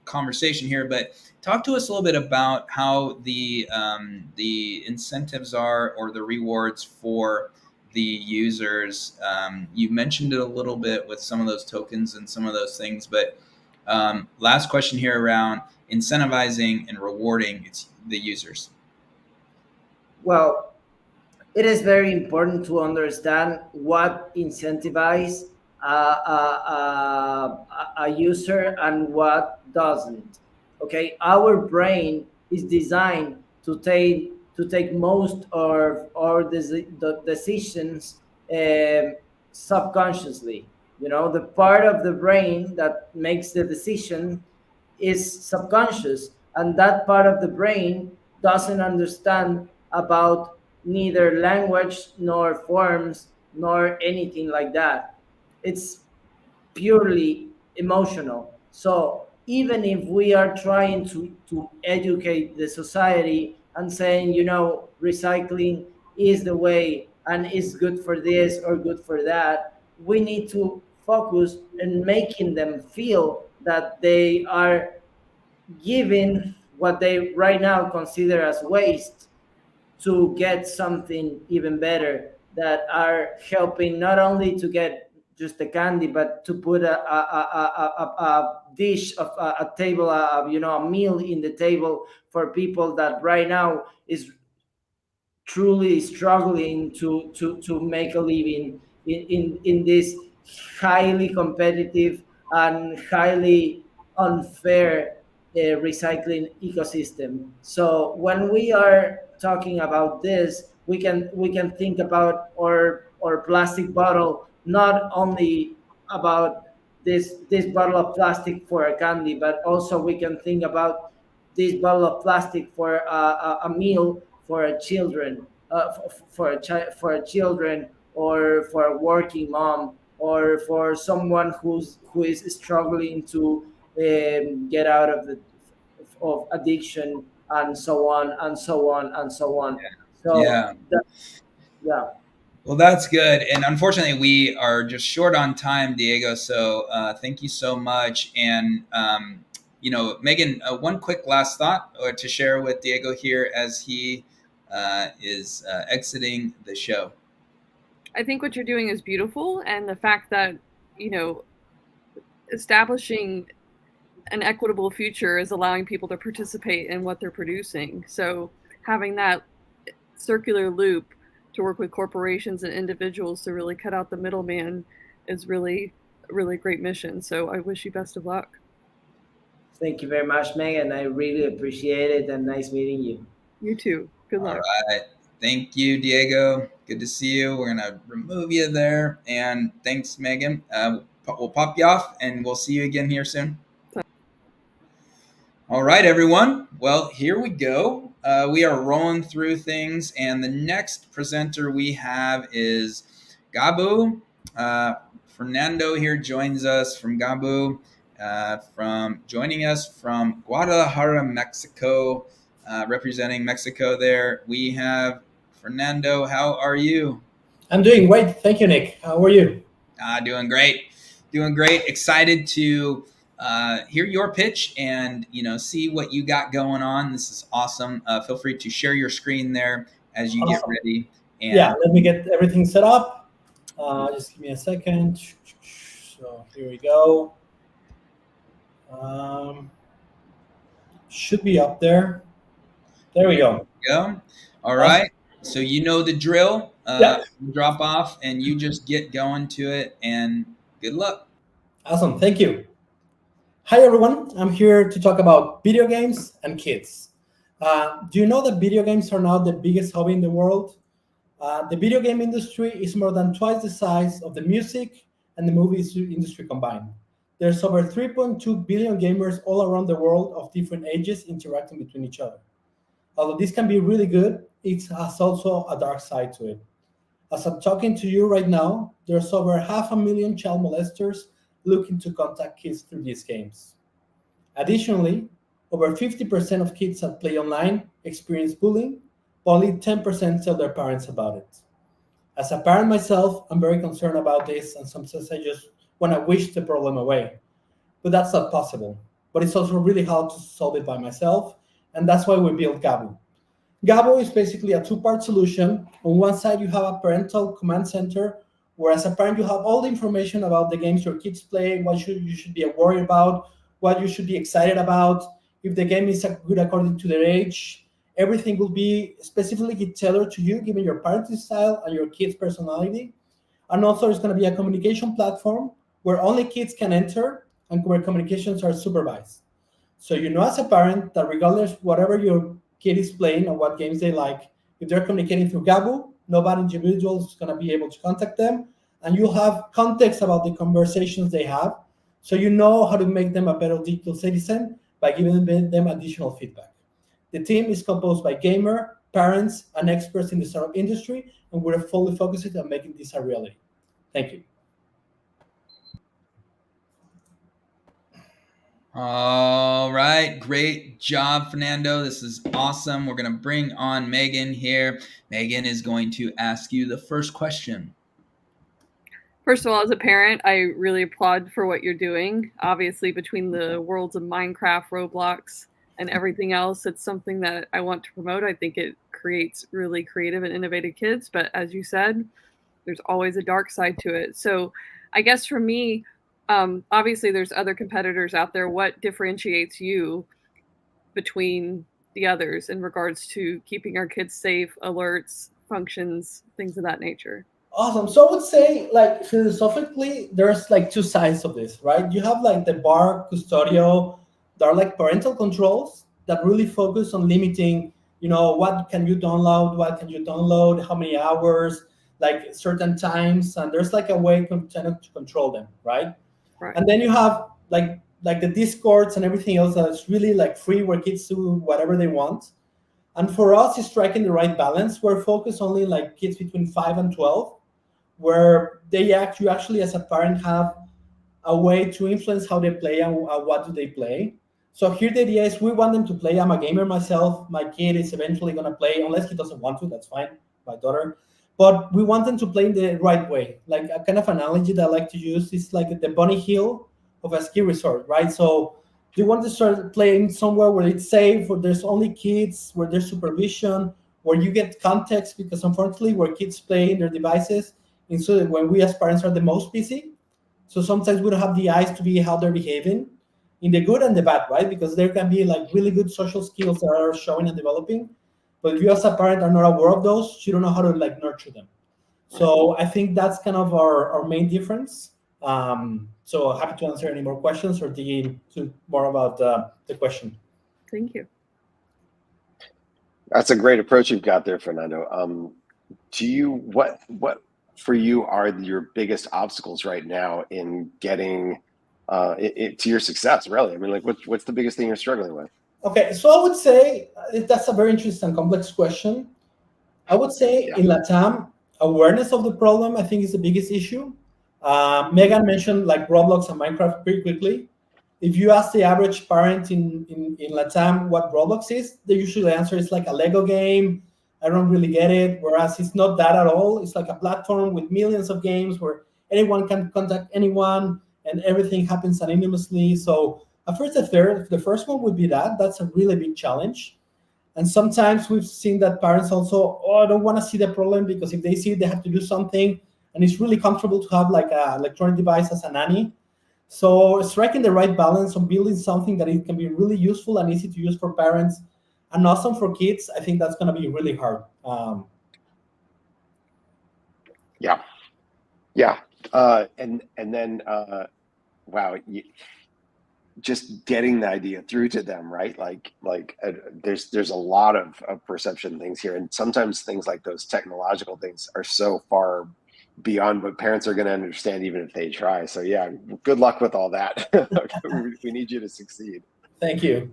conversation here. But talk to us a little bit about how the incentives are, or the rewards for the users. You mentioned it a little bit with some of those tokens and some of those things, but last question here around incentivizing and rewarding the users. Well, it is very important to understand what incentivizes a user and what doesn't. Okay, our brain is designed to take most of our decisions subconsciously. The part of the brain that makes the decision is subconscious, and that part of the brain doesn't understand about neither language nor forms nor anything like that. It's purely emotional. So even if we are trying to educate the society and saying, recycling is the way and is good for this or good for that, we need to focus on making them feel that they are giving what they right now consider as waste to get something even better, that are helping not only to get just the candy, but to put a dish of a table, a meal in the table for people that right now is truly struggling to make a living in this highly competitive and highly unfair recycling ecosystem. So when we are talking about this, we can think about our plastic bottle, not only about this bottle of plastic for a candy, but also we can think about this bottle of plastic for a meal for a children, for a children, or for a working mom, or for someone who is struggling to get out of addiction, and so on and so on and so on. So Yeah. Yeah. Well, that's good. And unfortunately, we are just short on time, Diego. So thank you so much. And, Megan, one quick last thought to share with Diego here as he is exiting the show. I think what you're doing is beautiful. And the fact that, establishing an equitable future is allowing people to participate in what they're producing. So having that circular loop to work with corporations and individuals to really cut out the middleman is really a really great mission. So I wish you best of luck. Thank you very much, Megan. I really appreciate it, and nice meeting you. You too. Good luck. All right. Thank you, Diego. Good to see you. We're going to remove you there. And thanks, Megan. We'll pop you off, and we'll see you again here soon. All right, everyone. Well, here we go. We are rolling through things, and the next presenter we have is Gabu. Fernando here joins us from Gabu, joining us from Guadalajara, Mexico, representing Mexico there. We have Fernando. How are you? I'm doing great. Thank you, Nick. How are you? Doing great. Doing great. Excited to hear your pitch and see what you got going on. This is awesome. Feel free to share your screen there as you get ready. And yeah, let me get everything set up. Just give me a second. So here we go. Should be up there. There we go. All right. So you know the drill. Yeah. Drop off and you just get going to it, and good luck. Awesome. Thank you. Hi, everyone. I'm here to talk about video games and kids. Do you know that video games are now the biggest hobby in the world? The video game industry is more than twice the size of the music and the movie industry combined. There's over 3.2 billion gamers all around the world of different ages interacting between each other. Although this can be really good, it has also a dark side to it. As I'm talking to you right now, there's over 500,000 child molesters looking to contact kids through these games. Additionally, over 50% of kids that play online experience bullying, but only 10% tell their parents about it. As a parent myself, I'm very concerned about this, and sometimes I just want to wish the problem away. But that's not possible. But it's also really hard to solve it by myself, and that's why we built Gabu. Gabu is basically a two-part solution. On one side, you have a parental command center, where as a parent, you have all the information about the games your kids play, what you should be worried about, what you should be excited about, if the game is good according to their age. Everything will be specifically tailored to you, given your parenting style and your kid's personality. And also, it's going to be a communication platform where only kids can enter and where communications are supervised. So you know as a parent that regardless whatever your kid is playing or what games they like, if they're communicating through Gabu, nobody individual is going to be able to contact them. and you'll have context about the conversations they have, so you know how to make them a better digital citizen by giving them additional feedback. The team is composed by gamer, parents, and experts in the startup industry, and we're fully focused on making this a reality. Thank you. All right, great job, Fernando. This is awesome. We're going to bring on Megan here. Megan is going to ask you the first question. First of all, as a parent, I really applaud for what you're doing. Obviously, between the worlds of Minecraft, Roblox, and everything else, it's something that I want to promote. I think it creates really creative and innovative kids. But as you said, there's always a dark side to it. So I guess for me, obviously there's other competitors out there. What differentiates you between the others in regards to keeping our kids safe, alerts, functions, things of that nature? Awesome. So I would say, like, philosophically, there's like two sides of this, right? You have like the bar custodial, that are like parental controls that really focus on limiting, what can you download, how many hours, like certain times, and there's like a way to control them, right? And then you have like the Discords and everything else that's really like free, where kids do whatever they want. And for us, it's striking the right balance. We're focused only like kids between 5 and 12, where you actually as a parent have a way to influence how they play and what do they play. So here the idea is we want them to play. I'm a gamer myself. My kid is eventually going to play, unless he doesn't want to, that's fine, my daughter. But we want them to play in the right way. Like a kind of analogy that I like to use is like the bunny hill of a ski resort, right? So you want to start playing somewhere where it's safe, where there's only kids, where there's supervision, where you get context, because unfortunately where kids play in their devices, and so when we as parents are the most busy, so sometimes we don't have the eyes to be how they're behaving in the good and the bad, right? Because there can be like really good social skills that are showing and developing, but if you as a parent are not aware of those, you don't know how to like nurture them. So I think that's kind of our main difference. So happy to answer any more questions or dig into more about the question. Thank you. That's a great approach you've got there, Fernando. What for you are your biggest obstacles right now in getting it to your success, really? I mean, like, what's the biggest thing you're struggling with? Okay, so I would say that's a very interesting, complex question. I would say in LATAM, awareness of the problem, I think, is the biggest issue. Megan mentioned like Roblox and Minecraft pretty quickly. If you ask the average parent in LATAM what Roblox is, the usual answer is like a Lego game. I don't really get it. Whereas it's not that at all. It's like a platform with millions of games where anyone can contact anyone and everything happens anonymously. So at first, the first one would be that's a really big challenge. And sometimes we've seen that parents also, I don't want to see the problem, because if they see it, they have to do something. And it's really comfortable to have like an electronic device as a nanny. So striking the right balance on building something that it can be really useful and easy to use for parents and awesome for kids, I think that's going to be really hard. And then wow, just getting the idea through to them, right? There's a lot of perception things here, and sometimes things like those technological things are so far beyond what parents are going to understand, even if they try. So yeah, good luck with all that. We need you to succeed. Thank you.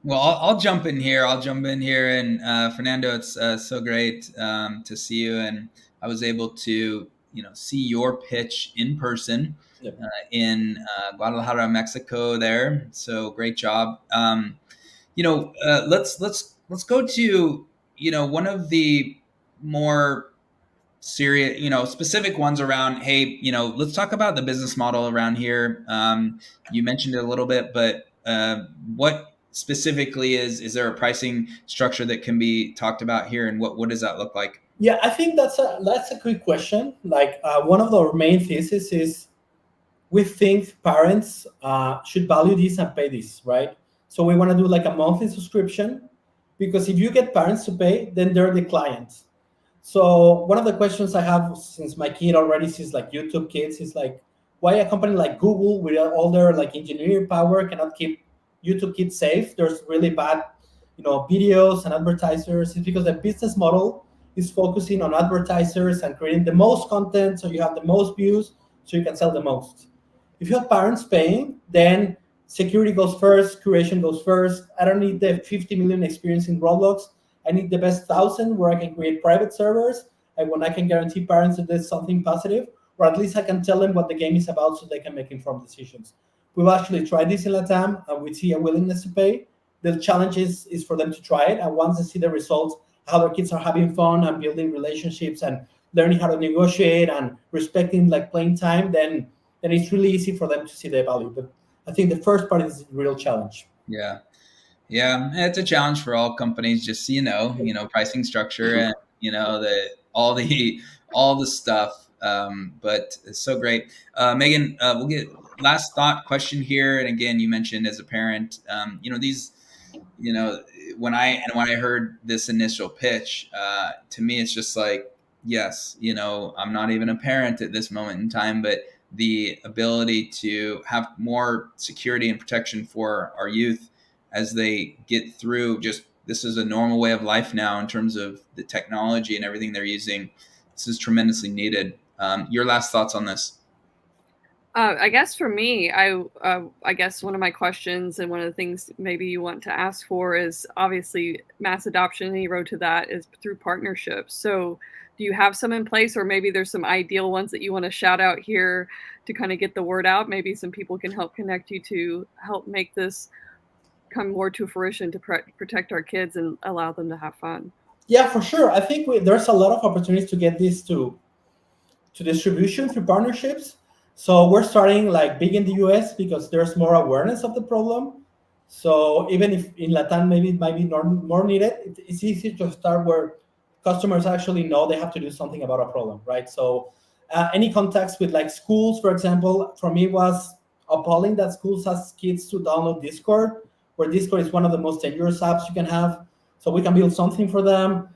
Well, I'll jump in here. And Fernando, it's so great to see you. And I was able to, see your pitch in person in Guadalajara, Mexico. There, so great job. Let's go to one of the more serious, specific ones around. Hey, let's talk about the business model around here. You mentioned it a little bit, but what specifically is there a pricing structure that can be talked about here, and what does that look like? Yeah, I think that's a good question. Like one of our main thesis is we think parents should value this and pay this, right? So we want to do like a monthly subscription, because if you get parents to pay, then they're the clients. So one of the questions I have, since my kid already sees like YouTube Kids, is like, why a company like Google with all their like engineering power cannot keep YouTube Kids safe? There's really bad, videos and advertisers. It's because the business model is focusing on advertisers and creating the most content so you have the most views so you can sell the most. If you have parents paying, then security goes first, curation goes first. I don't need the 50 million experience in Roblox. I need the best 1,000 where I can create private servers and when I can guarantee parents that there's something positive, or at least I can tell them what the game is about so they can make informed decisions. We've actually tried this in LATAM and we see a willingness to pay. The challenge is for them to try it. And once they see the results, how their kids are having fun and building relationships and learning how to negotiate and respecting like playing time, then it's really easy for them to see the value. But I think the first part is the real challenge. Yeah, it's a challenge for all companies. Just so you know, pricing structure and all the stuff. But it's so great. Megan, we'll get last thought question here. And again, you mentioned as a parent, these, when I heard this initial pitch, to me, it's just like, yes, I'm not even a parent at this moment in time, but the ability to have more security and protection for our youth as they get through this is a normal way of life now in terms of the technology and everything they're using. This is tremendously needed. Your last thoughts on this? I guess for me, I guess one of my questions and one of the things maybe you want to ask for is obviously mass adoption. Any road to that is through partnerships. So do you have some in place, or maybe there's some ideal ones that you want to shout out here to kind of get the word out? Maybe some people can help connect you to help make this come more to fruition to protect our kids and allow them to have fun. Yeah, for sure. I think there's a lot of opportunities to get this to distribution through partnerships. So we're starting like big in the US because there's more awareness of the problem. So even if in Latin maybe it might be more needed, it's easy to start where customers actually know they have to do something about a problem, right? So any contacts with like schools, for example, for me was appalling that schools ask kids to download Discord, where Discord is one of the most dangerous apps you can have. So we can build something for them.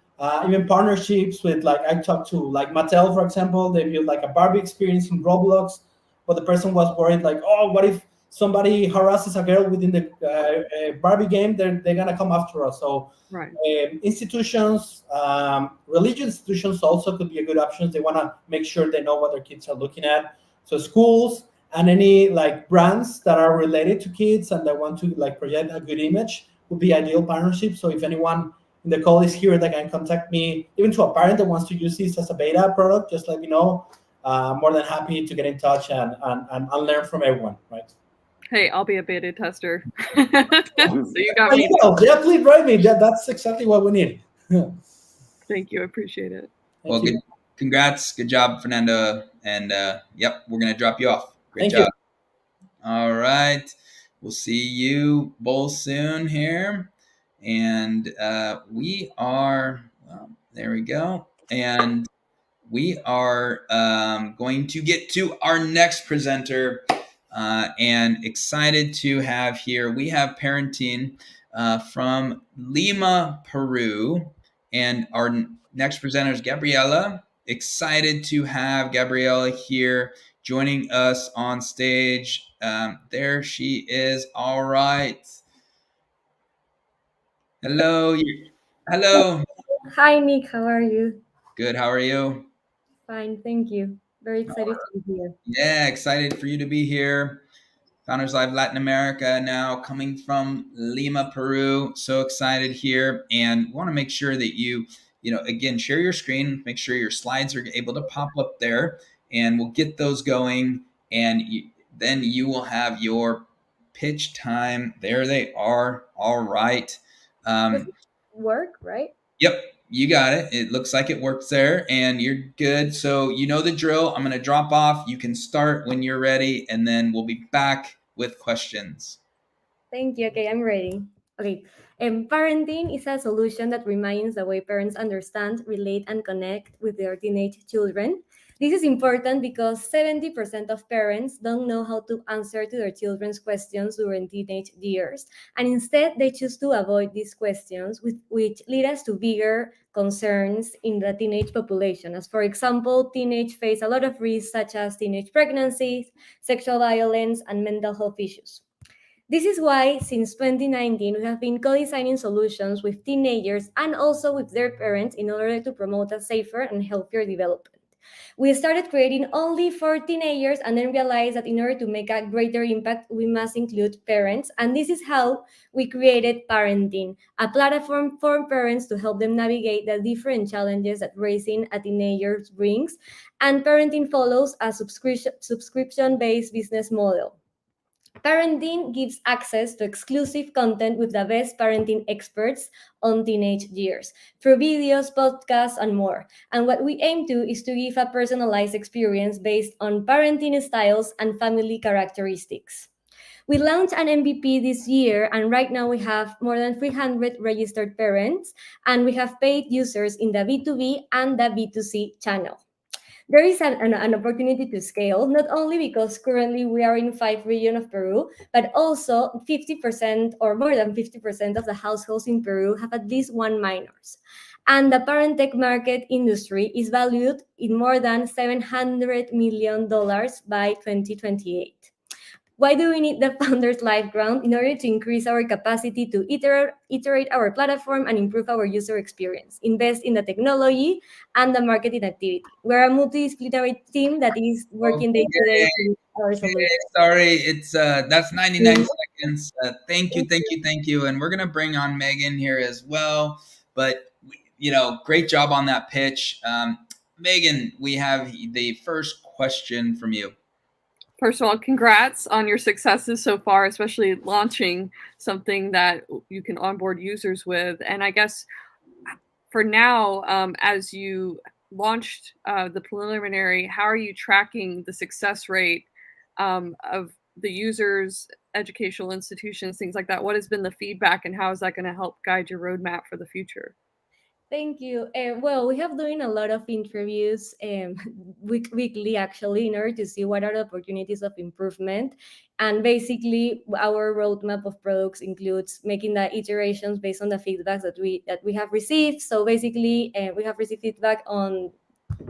Even partnerships with like, I talked to like Mattel, for example, they built like a Barbie experience in Roblox, but the person was worried like, oh, what if somebody harasses a girl within the Barbie game, they're gonna come after us. So right. Institutions, religious institutions also could be a good option. They wanna make sure they know what their kids are looking at. So schools and any like brands that are related to kids and that want to like project a good image would be ideal partnership. So if anyone in the call is here that can contact me, even to a parent that wants to use this as a beta product, just let me know. More than happy to get in touch and learn from everyone, right? Hey, I'll be a beta tester. So you got me. Yeah, please write me. That's exactly what we need. Thank you. I appreciate it. Well, good. Congrats. Good job, Fernando. And yep, we're going to drop you off. Great job. All right. We'll see you both soon here. And we are, well, there we go. And we are going to get to our next presenter and excited to have here. We have parenting from Lima, Peru. And our next presenter is Gabriela. Excited to have Gabriela here joining us on stage. There she is. All right. Hello. Hello. Hi, Nick. How are you? Good. How are you? Fine. Thank you. Very excited to be here. Yeah, excited for you to be here. Founders Live Latin America now coming from Lima, Peru. So excited here. And want to make sure that you again, share your screen, make sure your slides are able to pop up there, and we'll get those going. And then you will have your pitch time. There they are. All right. Work, right? Yep, you got it. It looks like it works there, and you're good. So you know the drill. I'm going to drop off. You can start when you're ready, and then we'll be back with questions. Thank you. Okay, I'm ready. Okay. Parenting is a solution that reminds the way parents understand, relate, and connect with their teenage children. This is important because 70% of parents don't know how to answer to their children's questions during teenage years, and instead they choose to avoid these questions, which lead us to bigger concerns in the teenage population. As for example, teenage face a lot of risks such as teenage pregnancies, sexual violence, and mental health issues. This is why, since 2019, we have been co-designing solutions with teenagers and also with their parents in order to promote a safer and healthier development. We started creating only for teenagers and then realized that in order to make a greater impact, we must include parents. And this is how we created Parenting, a platform for parents to help them navigate the different challenges that raising a teenager brings. And Parenting follows a subscription-based business model. Parenting gives access to exclusive content with the best parenting experts on teenage years through videos, podcasts, and more. And what we aim to is to give a personalized experience based on parenting styles and family characteristics. We launched an MVP this year, and right now we have more than 300 registered parents, and we have paid users in the B2B and the B2C channel. There is an opportunity to scale, not only because currently we are in 5 regions of Peru, but also 50% or more than 50% of the households in Peru have at least one minors. And the parent tech market industry is valued in more than $700 million by 2028. Why do we need the Founders Live Ground? In order to increase our capacity to iterate our platform and improve our user experience, invest in the technology and the marketing activity. We're a multidisciplinary team that is working day to day to our solution. Sorry, it's that's 99 seconds. Thank you. And we're gonna bring on Megan here as well. But great job on that pitch. Megan, we have the first question from you. First of all, congrats on your successes so far, especially launching something that you can onboard users with. And I guess for now, as you launched the preliminary, how are you tracking the success rate of the users, educational institutions, things like that? What has been the feedback, and how is that going to help guide your roadmap for the future? Thank you. Well, we have doing a lot of interviews weekly, actually, in order to see what are the opportunities of improvement. And basically, our roadmap of products includes making the iterations based on the feedback that we have received. So basically, we have received feedback on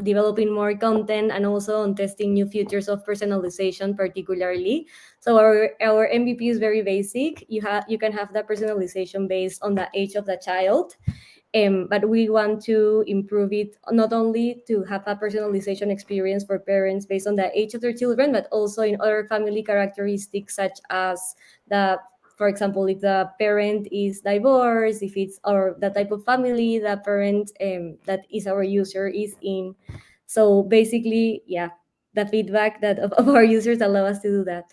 developing more content and also on testing new features of personalization, particularly. So our MVP is very basic. You can have the personalization based on the age of the child. But we want to improve it not only to have a personalization experience for parents based on the age of their children, but also in other family characteristics such as for example, if the parent is divorced, if it's or the type of family the parent that is our user is in. So basically, yeah, the feedback that of our users allow us to do that.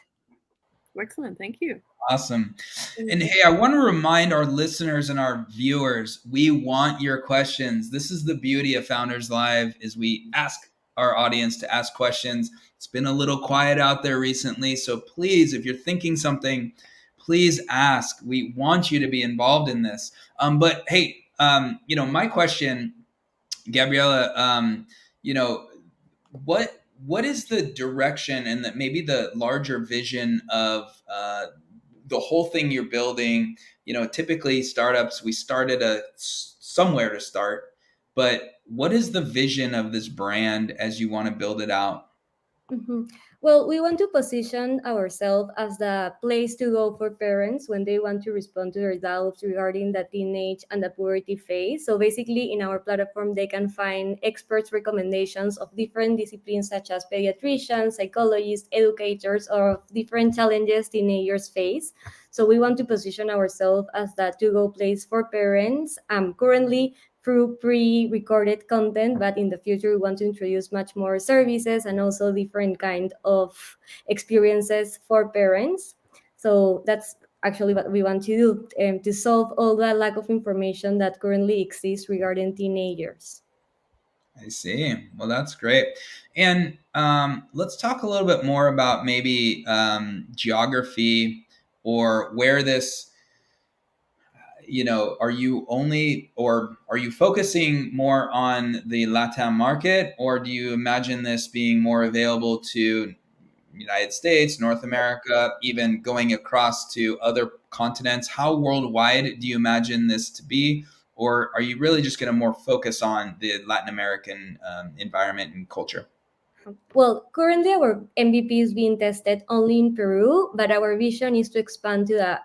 Excellent, thank you. Awesome. And hey, I want to remind our listeners and our viewers, we want your questions. This is the beauty of Founders Live, is we ask our audience to ask questions. It's been a little quiet out there recently. So please, if you're thinking something, please ask. We want you to be involved in this. But hey, my question, Gabriela, what is the direction and maybe the larger vision of the whole thing you're building? Typically startups, we start at somewhere to start, but what is the vision of this brand as you want to build it out? Mm-hmm. Well, we want to position ourselves as the place to go for parents when they want to respond to their doubts regarding the teenage and the puberty phase. So basically, in our platform, they can find experts' recommendations of different disciplines such as pediatricians, psychologists, educators, or different challenges teenagers face. So we want to position ourselves as the to-go place for parents. Currently, through pre-recorded content, but in the future we want to introduce much more services and also different kind of experiences for parents. So that's actually what we want to do, to solve all the lack of information that currently exists regarding teenagers. I see. Well, that's great. And let's talk a little bit more about maybe geography, or where this, are you focusing more on the LATAM market, or do you imagine this being more available to United States, North America, even going across to other continents? How worldwide do you imagine this to be? Or are you really just going to more focus on the Latin American environment and culture? Well, currently our MVP is being tested only in Peru, but our vision is to expand to the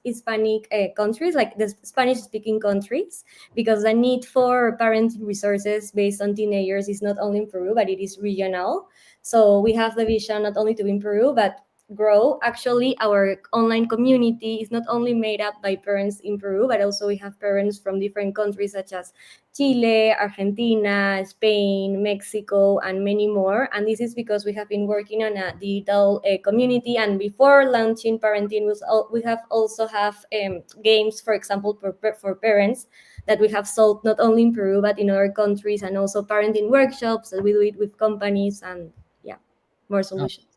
Hispanic countries, like the Spanish-speaking countries, because the need for parenting resources based on teenagers is not only in Peru, but it is regional. So we have the vision not only to be in Peru, but grow. Actually, our online community is not only made up by parents in Peru, but also we have parents from different countries such as Chile, Argentina, Spain, Mexico, and many more. And this is because we have been working on a digital community. And before launching Parenting, we have also have games, for example, for parents that we have sold not only in Peru, but in other countries, and also parenting workshops that we do it with companies and more solutions.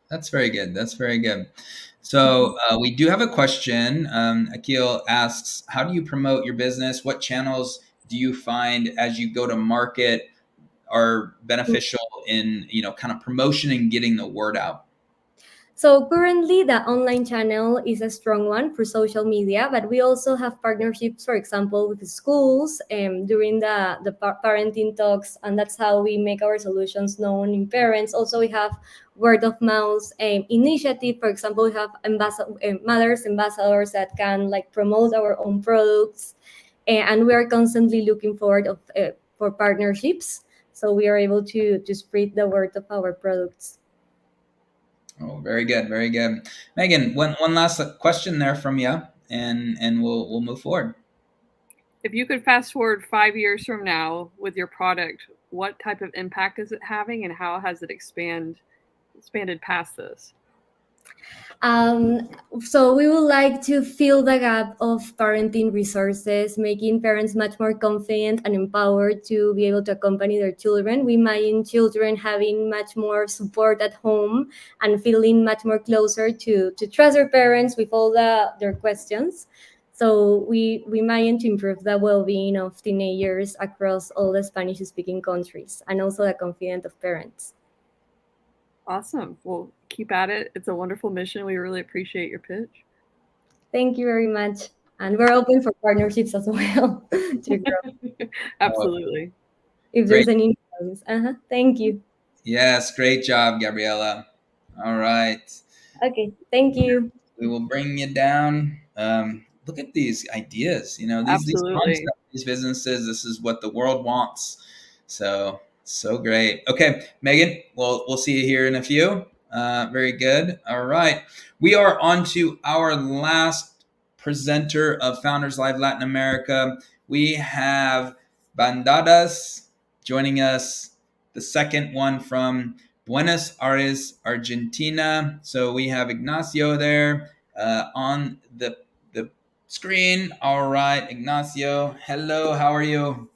That's very good. That's very good. So we do have a question. Akil asks, how do you promote your business? What channels do you find as you go to market are beneficial in, kind of promotion and getting the word out? So currently the online channel is a strong one for social media, but we also have partnerships, for example, with schools during the parenting talks, and that's how we make our solutions known in parents. Also, we have word of mouth initiative. For example, we have mothers ambassadors that can promote our own products, and we are constantly looking forward for partnerships, so we are able to spread the word of our products. Oh, very good, very good. Megan, one last question there from you, and we'll move forward. If you could fast forward 5 years from now with your product, what type of impact is it having, and how has it expanded past this? So we would like to fill the gap of parenting resources, making parents much more confident and empowered to be able to accompany their children. We imagine children having much more support at home and feeling much more closer to trust their parents with all their questions. So we imagine to improve the well-being of teenagers across all the Spanish-speaking countries, and also the confidence of parents. Awesome. Well, keep at it. It's a wonderful mission. We really appreciate your pitch. Thank you very much. And we're open for partnerships as well to grow. Absolutely. If there's any problems. Thank you. Yes, great job, Gabriela. All right. Okay, thank you. We will bring you down. Look at these ideas. These concepts, these businesses, this is what the world wants. So great. Okay, Megan, we'll see you here in a few. Very good. All right. We are on to our last presenter of Founders Live Latin America. We have Bandadas joining us, the second one from Buenos Aires, Argentina. So we have Ignacio there on the screen. All right, Ignacio. Hello, how are you?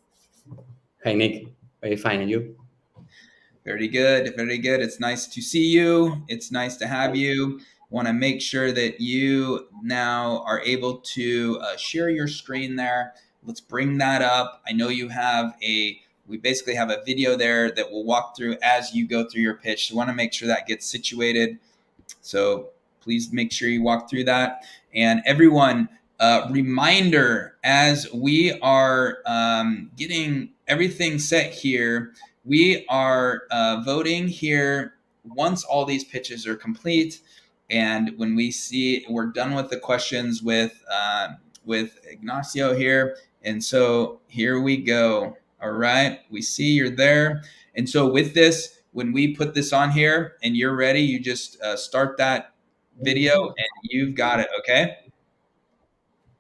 Hi, Nick. Very fine, and you? Very good, very good. It's nice to see you. It's nice to have you. Want to make sure that you now are able to share your screen there. Let's bring that up. I know you have we basically have a video there that we'll walk through as you go through your pitch. So want to make sure that gets situated. So please make sure you walk through that. And everyone, reminder, as we are getting everything set here, we are voting here once all these pitches are complete, and when we're done with the questions with Ignacio here. And so here we go. All right, we see you're there. And so with this, when we put this on here and you're ready, you just start that video and you've got it. Okay.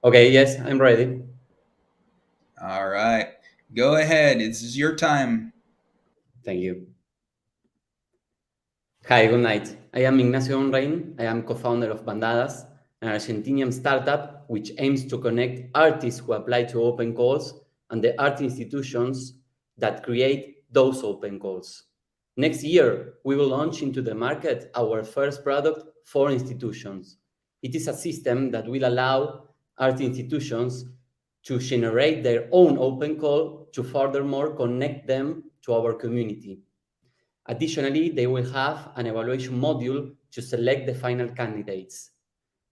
Okay, yes, I'm ready. All right, go ahead. This is your time. Thank you. Hi, good night. I am Ignacio Onrain. I am co-founder of Bandadas, an Argentinian startup which aims to connect artists who apply to open calls and the art institutions that create those open calls. Next year, we will launch into the market our first product for institutions. It is a system that will allow art institutions to generate their own open call to furthermore connect them to our community. Additionally, they will have an evaluation module to select the final candidates.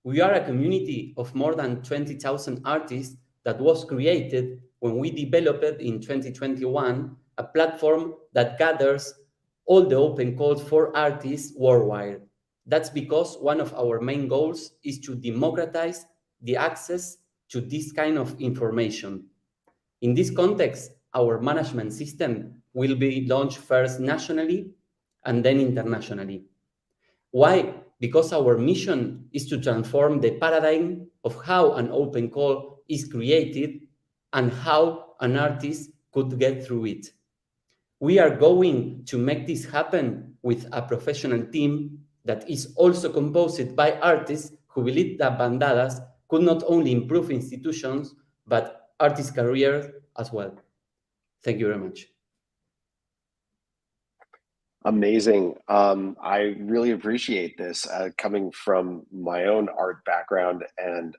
We are a community of more than 20,000 artists that was created when we developed in 2021 a platform that gathers all the open calls for artists worldwide. That's because one of our main goals is to democratize the access to this kind of information. In this context, our management system will be launched first nationally and then internationally. Why? Because our mission is to transform the paradigm of how an open call is created and how an artist could get through it. We are going to make this happen with a professional team that is also composed by artists who believe that Bandadas could not only improve institutions, but artists' careers as well. Thank you very much. Amazing. I really appreciate this coming from my own art background and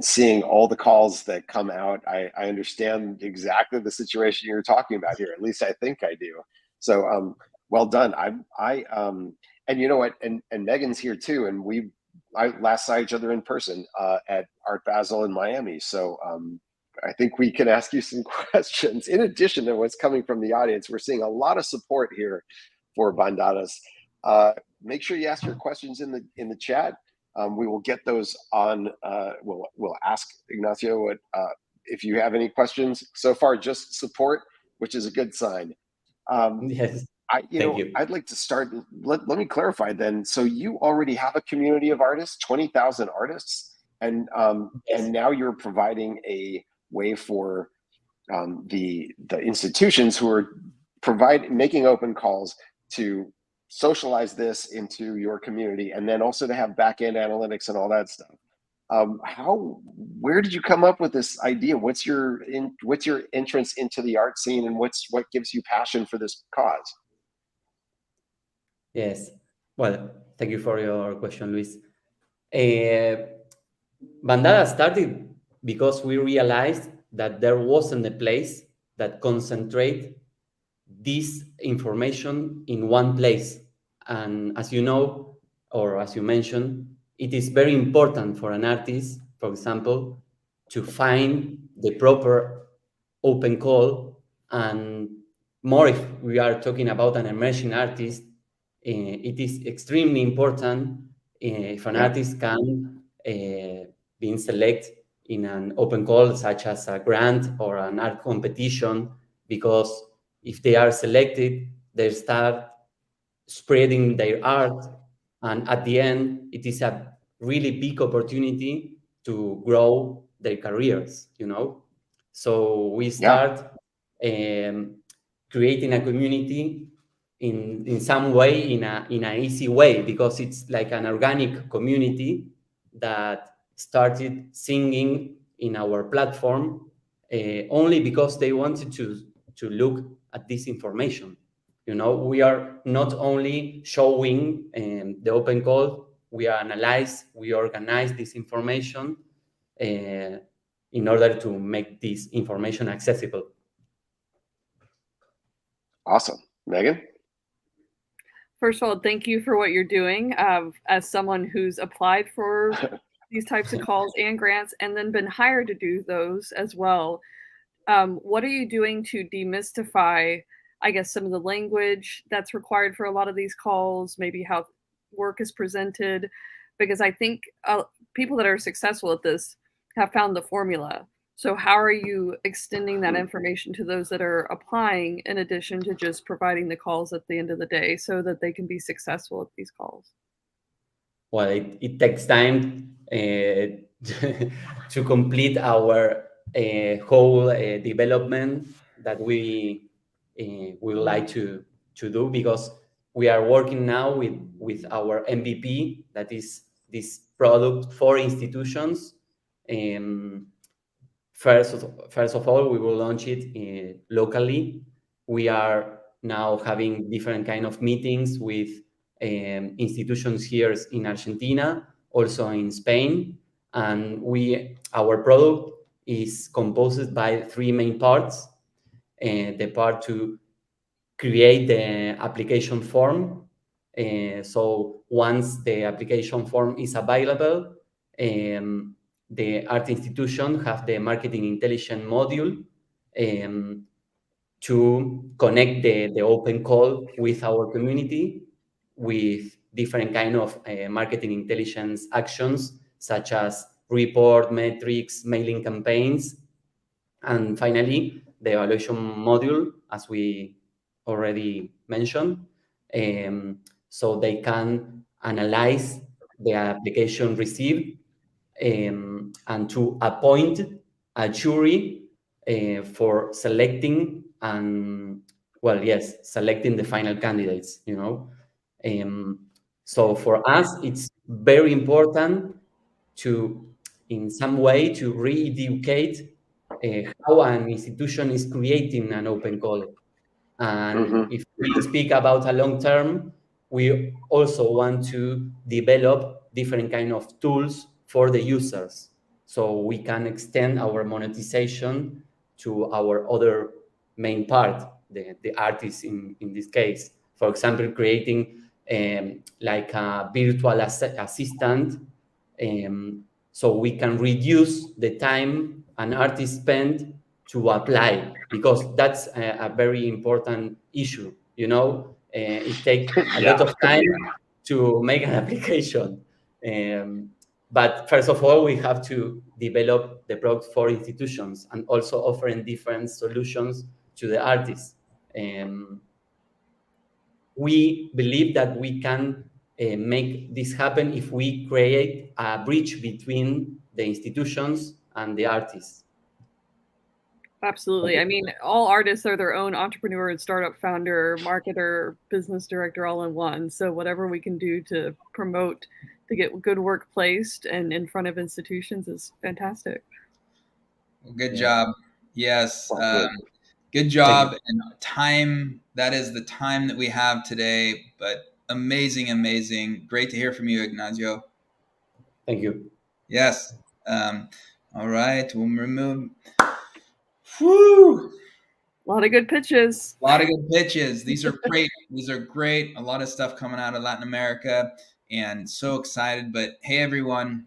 seeing all the calls that come out. I understand exactly the situation you're talking about here. At least I think I do. So well done. And you know what? And Megan's here too. And I last saw each other in person at Art Basel in Miami. So I think we can ask you some questions. In addition to what's coming from the audience, we're seeing a lot of support here for Bandadas. Make sure you ask your questions in the chat. We will get those on. We'll ask Ignacio if you have any questions. So far, just support, which is a good sign. Yes. I'd like to start. Let me clarify then. So you already have a community of artists, 20,000 artists, and now you're providing a way for the institutions who are making open calls to socialize this into your community, and then also to have back-end analytics and all that stuff. Where did you come up with this idea? What's your entrance into the art scene, and what gives you passion for this cause? Yes. Well, thank you for your question, Luis. Bandada started because we realized that there wasn't a place that concentrate this information in one place. And as you know, or as you mentioned, it is very important for an artist, for example, to find the proper open call, and more if we are talking about an emerging artist, it is extremely important if an artist can be selected in an open call, such as a grant or an art competition, because if they are selected, they start spreading their art, and at the end, it is a really big opportunity to grow their careers, So we start creating a community in some way, in an easy way, because it's like an organic community that started singing in our platform only because they wanted to look at this information. We are not only showing the open call, we organize this information in order to make this information accessible. Awesome. Megan? First of all, thank you for what you're doing. As someone who's applied for these types of calls and grants and then been hired to do those as well, what are you doing to demystify, I guess, some of the language that's required for a lot of these calls, maybe how work is presented? Because I think people that are successful at this have found the formula. So how are you extending that information to those that are applying, in addition to just providing the calls at the end of the day, so that they can be successful at these calls? Well, it takes time to complete our whole development that we would like to do, because we are working now with our MVP, that is this product for institutions. First of all, we will launch it locally. We are now having different kind of meetings with institutions here in Argentina, also in Spain, and our product is composed by three main parts. The part to create the application form. So once the application form is available, the art institution have the marketing intelligence module to connect the open call with our community with different kind of marketing intelligence actions, such as report, metrics, mailing campaigns. And finally, the evaluation module, as we already mentioned, so they can analyze the application received and to appoint a jury for selecting and, well, yes, selecting the final candidates, you know. So for us, it's very important to, in some way, to re-educate how an institution is creating an open call. And if we speak about a long term, we also want to develop different kind of tools for the users, so we can extend our monetization to our other main part, the artists in this case. For example, creating like a virtual assistant, so we can reduce the time an artist spend to apply, because that's a very important issue, you know. It takes a lot of time to make an application. But first of all, we have to develop the product for institutions and also offering different solutions to the artists. We believe that we can make this happen if we create a bridge between the institutions and the artists. Absolutely. I mean, all artists are their own entrepreneur and startup founder, marketer, business director, all in one. So whatever we can do to promote, to get good work placed and in front of institutions is fantastic. Well, good job. Yes. Good job. And time, that is the time that we have today, but amazing, amazing. Great to hear from you, Ignacio. Thank you. Yes. All right. We'll remove. Whew. A lot of good pitches. A lot of good pitches. These are great. These are great. A lot of stuff coming out of Latin America, and so excited. But hey, everyone,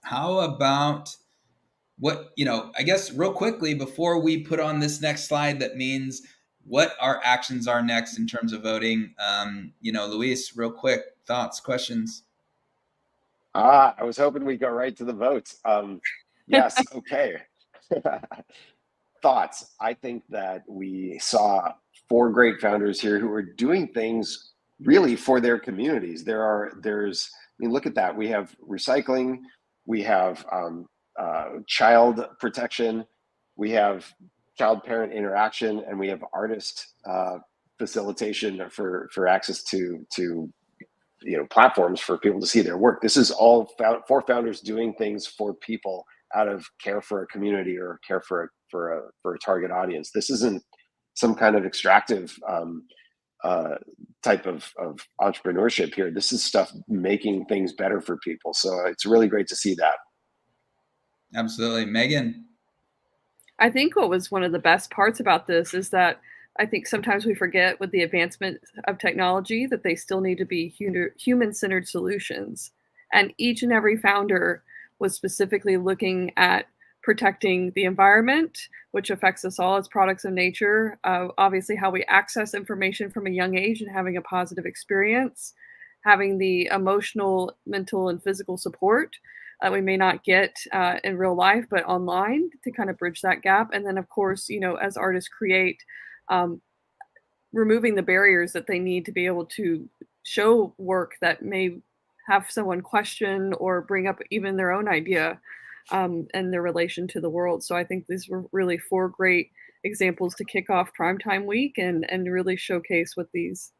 how about what, you know, I guess real quickly before we put on this next slide, that means what our actions are next in terms of voting. You know, Luis, real quick, thoughts, questions? I was hoping we'd go right to the votes. Yes. Okay. Thoughts. I think that we saw 4 great founders here who are doing things really for their communities. There's, I mean, look at that. We have recycling, we have child protection, we have child-parent interaction, and we have artist facilitation for access to platforms for people to see their work. This is all 4 founders doing things for people out of care for a community or care for a target audience. This isn't some kind of extractive type of entrepreneurship here. This is stuff making things better for people. So it's really great to see that. Absolutely. Megan? I think what was one of the best parts about this is that I think sometimes we forget with the advancement of technology that they still need to be human-centered solutions. And each and every founder was specifically looking at protecting the environment, which affects us all as products of nature, obviously how we access information from a young age and having a positive experience, having the emotional, mental, and physical support we may not get in real life, but online to kind of bridge that gap. And then, of course, you know, as artists create, removing the barriers that they need to be able to show work that may have someone question or bring up even their own idea and their relation to the world. So I think these were really 4 great examples to kick off Primetime Week and really showcase what these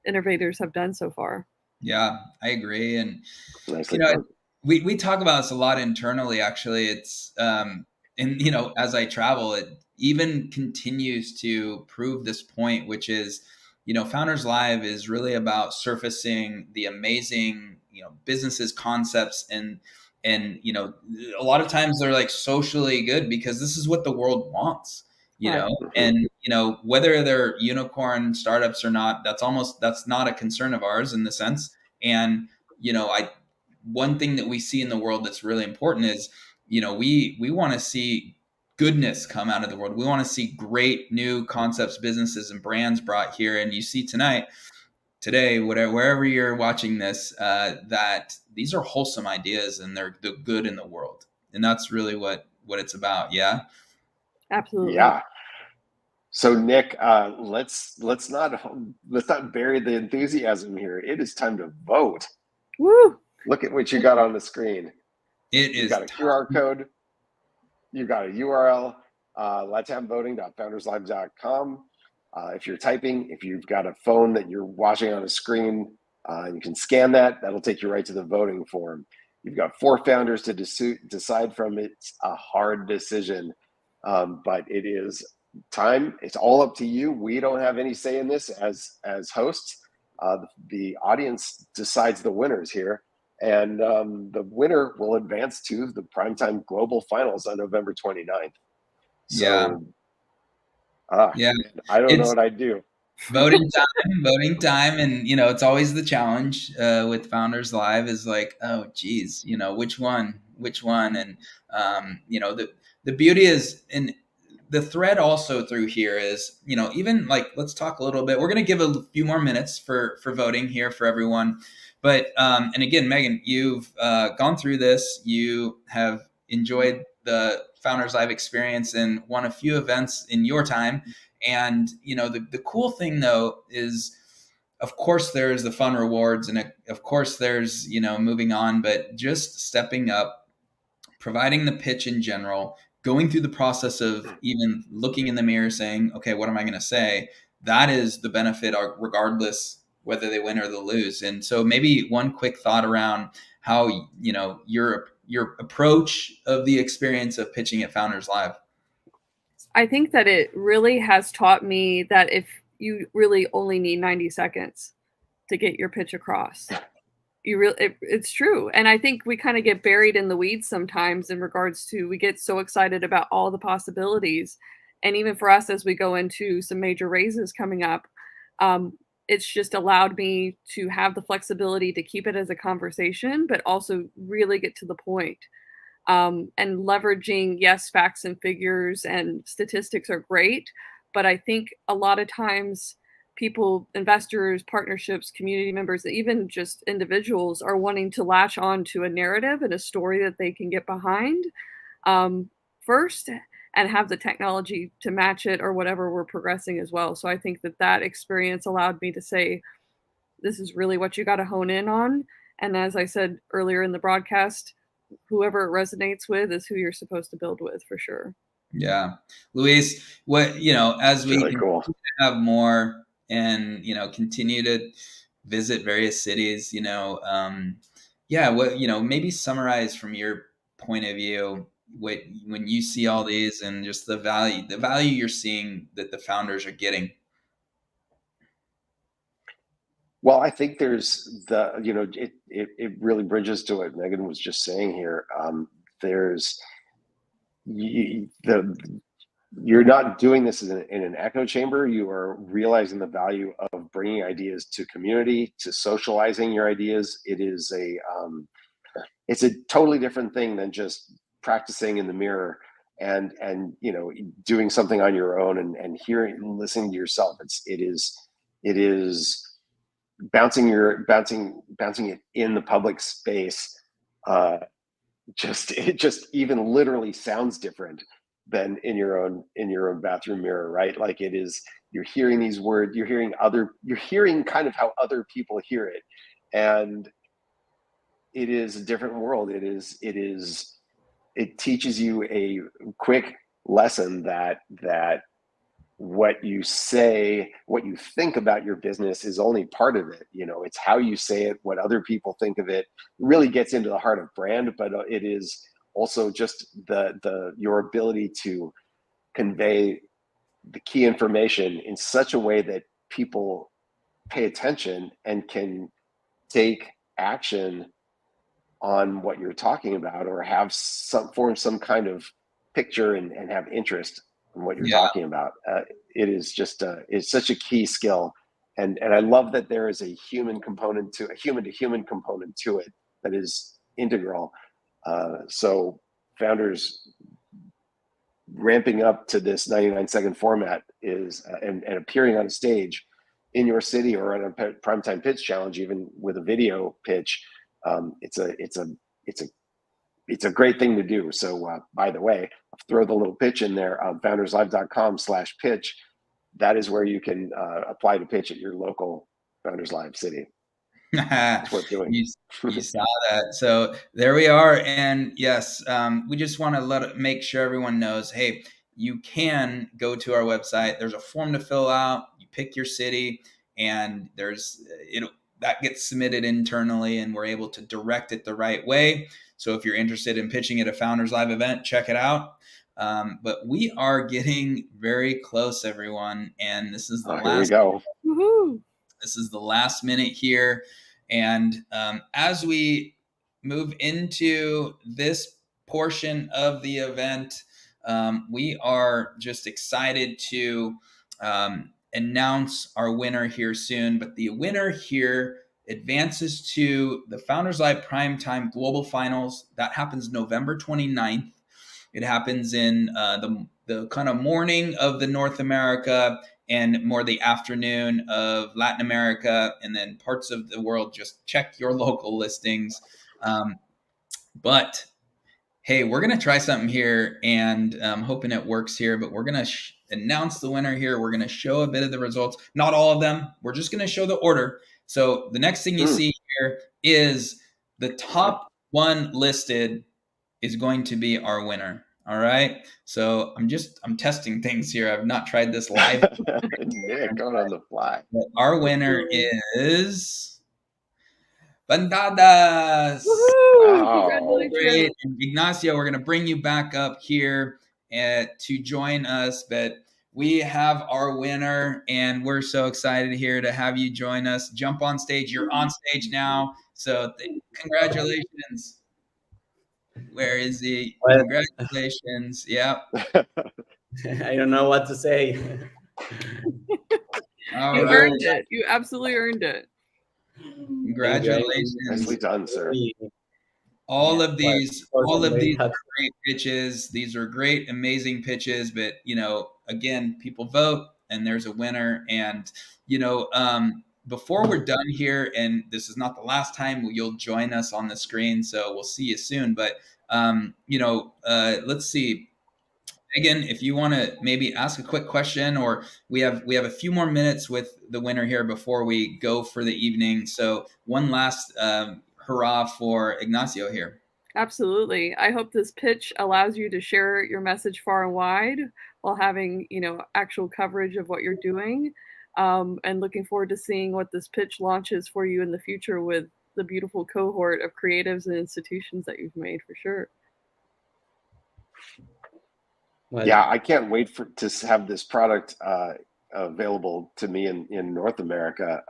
innovators have done so far. Yeah, I agree. And, you know, we talk about this a lot internally, actually. It's, and, you know, as I travel, it even continues to prove this point, which is, you know, Founders Live is really about surfacing the amazing, you know, businesses, concepts, and, you know, a lot of times they're like socially good because this is what the world wants, you know, and, you know, whether they're unicorn startups or not, that's not a concern of ours in the sense. And, you know, one thing that we see in the world that's really important is, you know, we want to see goodness come out of the world. We want to see great new concepts, businesses, and brands brought here. And you see today, whatever, wherever you're watching this, that these are wholesome ideas and they're the good in the world. And that's really what it's about. Yeah. Absolutely. Yeah. So Nick, let's not bury the enthusiasm here. It is time to vote. Woo! Look at what you got on the screen. You got a QR code. You got a URL, latamvoting.founderslive.com. If you're typing, if you've got a phone that you're watching on a screen, you can scan that. That'll take you right to the voting form. You've got 4 founders to decide from. It's a hard decision, but it is time. It's all up to you. We don't have any say in this as hosts. The audience decides the winners here. And the winner will advance to the Primetime Global Finals on November 29th. So, yeah, I don't know what I'd do. Voting time. And, it's always the challenge with Founders Live is like, oh, geez, which one? And, the beauty is in the thread also through here is, even like, let's talk a little bit. We're going to give a few more minutes for voting here for everyone. But, and again, Megan, you've gone through this. You have enjoyed the Founders Live experience and won a few events in your time. And, the cool thing, though, is, of course, there's the fun rewards. And, of course, there's, moving on. But just stepping up, providing the pitch in general, going through the process of even looking in the mirror saying, OK, what am I going to say? That is the benefit, regardless whether they win or they lose. And so maybe one quick thought around how, your approach of the experience of pitching at Founders Live. I think that it really has taught me that if you really only need 90 seconds to get your pitch across, it's true. And I think we kind of get buried in the weeds sometimes in regards to, we get so excited about all the possibilities. And even for us, as we go into some major raises coming up, it's just allowed me to have the flexibility to keep it as a conversation, but also really get to the point. And leveraging, yes, facts and figures and statistics are great, but I think a lot of times people, investors, partnerships, community members, even just individuals are wanting to latch on to a narrative and a story that they can get behind first, and have the technology to match it or whatever we're progressing as well. So I think that experience allowed me to say, this is really what you got to hone in on. And as I said earlier in the broadcast, whoever it resonates with is who you're supposed to build with, for sure. Yeah. Luis, as we really cool. have more and, continue to visit various cities, maybe summarize from your point of view, when you see all these and just the value you're seeing that the founders are getting. Well, I think there's it really bridges to what Megan was just saying here. You're not doing this in an echo chamber. You are realizing the value of bringing ideas to community, to socializing your ideas. It's a totally different thing than just practicing in the mirror and doing something on your own and hearing and listening to yourself. It is bouncing it in the public space. It just even literally sounds different than in your own bathroom mirror, right? Like you're hearing these words, you're hearing kind of how other people hear it, and it is a different world. It teaches you a quick lesson that what you say, what you think about your business is only part of it. It's how you say it, what other people think of it. It really gets into the heart of brand, but it is also just your ability to convey the key information in such a way that people pay attention and can take action on what you're talking about, or have form some kind of picture and have interest in what you're talking about. It is just it's such a key skill, and I love that there is a human to human component to it that is integral. So founders, ramping up to this 99-second format is and appearing on a stage in your city or on a primetime pitch challenge, even with a video pitch, it's a great thing to do. So by the way, I'll throw the little pitch in there, founderslive.com/pitch. That is where you can apply to pitch at your local Founders Live city. It's worth doing. You saw that. So there we are. And yes, we just want to make sure everyone knows, hey, you can go to our website. There's a form to fill out. You pick your city, and that gets submitted internally, and we're able to direct it the right way. So if you're interested in pitching at a Founders Live event, check it out. But we are getting very close, everyone. And this is the last. Here we go. Woohoo! This is the last minute here. And as we move into this portion of the event, we are just excited to announce our winner here soon. But the winner here advances to the Founders Live Primetime Global Finals. That happens November 29th. It happens in the kind of morning of the North America and more the afternoon of Latin America, and then parts of the world. Just check your local listings. But hey, we're going to try something here, and I'm hoping it works here, but we're going to announce the winner here. We're going to show a bit of the results. Not all of them. We're just going to show the order. So the next thing you see here is the top one listed is going to be our winner. All right. So I'm testing things here. I've not tried this live. Yeah, going on the fly. But our winner is Bandadas. Woohoo! Great. And Ignacio, we're going to bring you back up here to join us. But we have our winner, and we're so excited here to have you join us. Jump on stage. You're on stage now. So congratulations. Where is he? Well, congratulations. Yeah. I don't know what to say. You earned it. You absolutely earned it. Congratulations. Nicely done, sir. All of these are great pitches. These are great, amazing pitches. But, again, people vote, and there's a winner. And, before we're done here, and this is not the last time you'll join us on the screen, so we'll see you soon. But, let's see. Megan, if you want to maybe ask a quick question, or we have a few more minutes with the winner here before we go for the evening. So one last hurrah for Ignacio here. Absolutely. I hope this pitch allows you to share your message far and wide while having, actual coverage of what you're doing. And looking forward to seeing what this pitch launches for you in the future with the beautiful cohort of creatives and institutions that you've made, for sure. Well, yeah, I can't wait to have this product available to me in North America,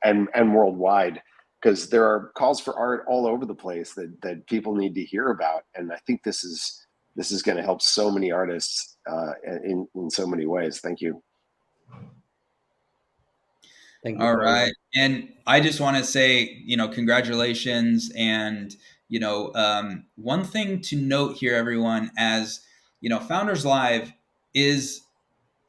and worldwide, because there are calls for art all over the place that people need to hear about, and I think this is going to help so many artists in so many ways. Thank you. Thank you. All right. And I just want to say, congratulations. And, one thing to note here, everyone, as, Founders Live is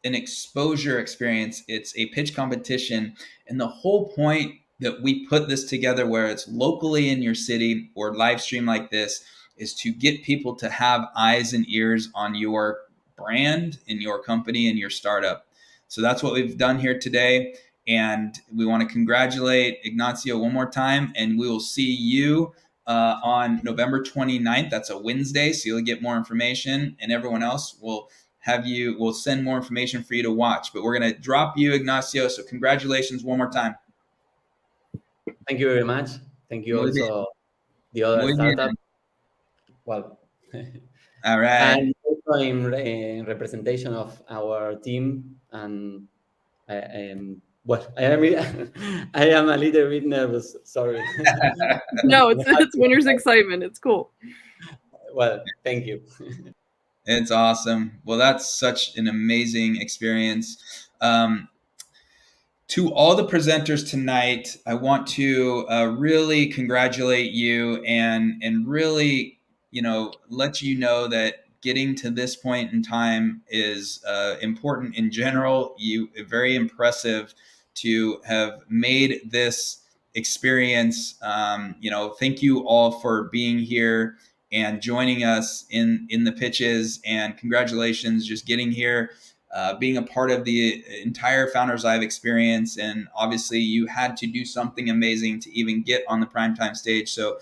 an exposure experience. It's a pitch competition. And the whole point that we put this together, where it's locally in your city or live stream like this, is to get people to have eyes and ears on your brand and your company and your startup. So that's what we've done here today. And we want to congratulate Ignacio one more time, and we will see you on November 29th. That's a Wednesday, so you'll get more information, and everyone else we'll send more information for you to watch. But we're going to drop you, Ignacio, so congratulations one more time. Thank you very much. Thank you also, the other startup. Well, all right. And also in representation of our team, and well, I am a little bit nervous. Sorry. No, it's winner's excitement. It's cool. Well, thank you. It's awesome. Well, that's such an amazing experience. To all the presenters tonight, I want to really congratulate you and really, let you know that getting to this point in time is important in general. Very impressive to have made this experience. Thank you all for being here and joining us in the pitches, and congratulations just getting here, being a part of the entire Founders Live experience. And obviously you had to do something amazing to even get on the primetime stage. So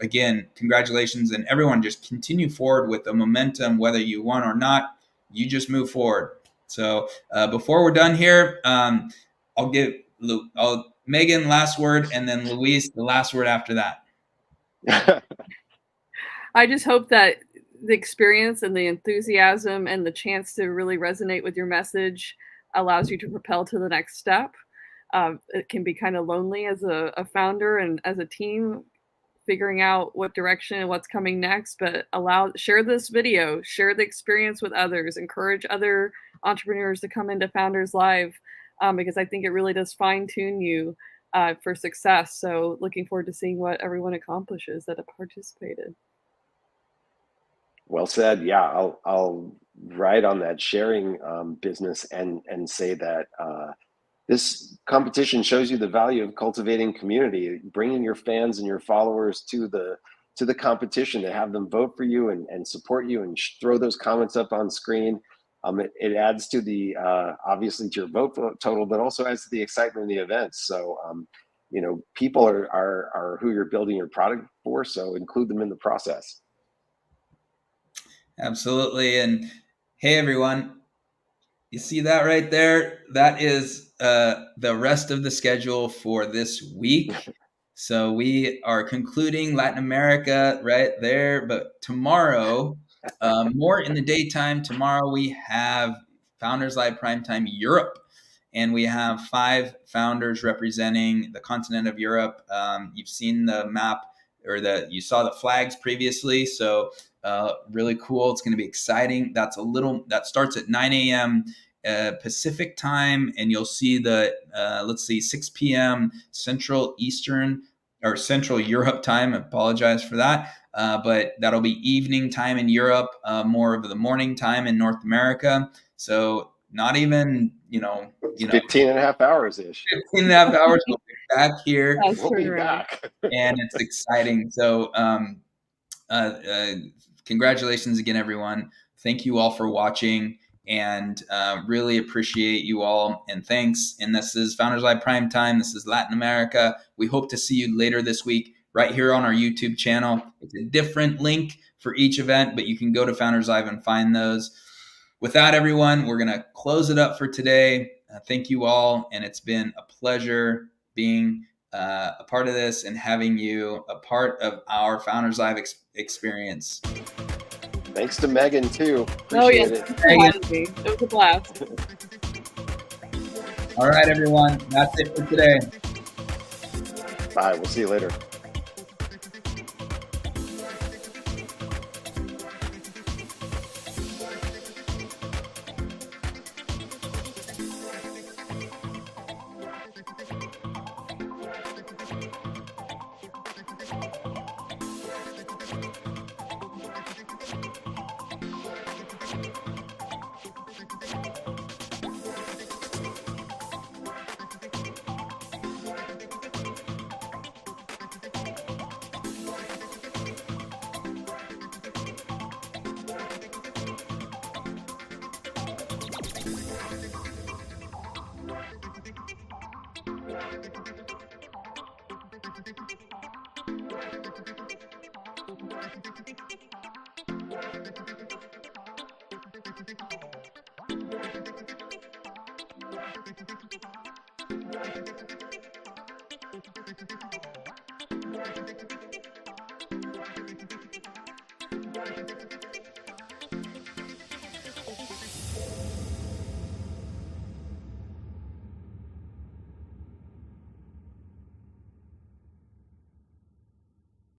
again, congratulations, and everyone just continue forward with the momentum, whether you won or not, you just move forward. So before we're done here, I'll give Megan last word, and then Luis the last word after that. I just hope that the experience and the enthusiasm and the chance to really resonate with your message allows you to propel to the next step. It can be kind of lonely as a founder and as a team, figuring out what direction and what's coming next, but share this video, share the experience with others, encourage other entrepreneurs to come into Founders Live, because I think it really does fine tune you for success. So looking forward to seeing what everyone accomplishes that have participated. Well said. Yeah, I'll ride on that sharing business and say that this competition shows you the value of cultivating community, bringing your fans and your followers to the competition, to have them vote for you and support you and throw those comments up on screen. It adds to the obviously to your vote total, but also adds to the excitement of the event. So people are who you're building your product for, so include them in the process. Absolutely. And hey, everyone, you see that right there? That is the rest of the schedule for this week. So we are concluding Latin America right there. But tomorrow, more in the daytime, tomorrow we have Founders Live Primetime Europe. And we have 5 founders representing the continent of Europe. You've seen the map, or you saw the flags previously. So really cool. It's going to be exciting. That starts at 9 a.m. Pacific time, and you'll see 6 p.m. Central Europe time. I apologize for that. But that'll be evening time in Europe, more of the morning time in North America. So not even, 15 and a half hours ish. 15 and a half hours. We'll be back here. We'll be back. And it's exciting. So, congratulations again, everyone. Thank you all for watching, and really appreciate you all, and thanks. And this is Founders Live Primetime. This is Latin America. We hope to see you later this week right here on our YouTube channel. It's a different link for each event, but you can go to Founders Live and find those. With that, everyone, we're going to close it up for today. Thank you all, and it's been a pleasure being a part of this and having you a part of our Founders Live experience. Thanks to Megan too. Appreciate it. Megan. It was a blast. All right, everyone. That's it for today. Bye. We'll see you later.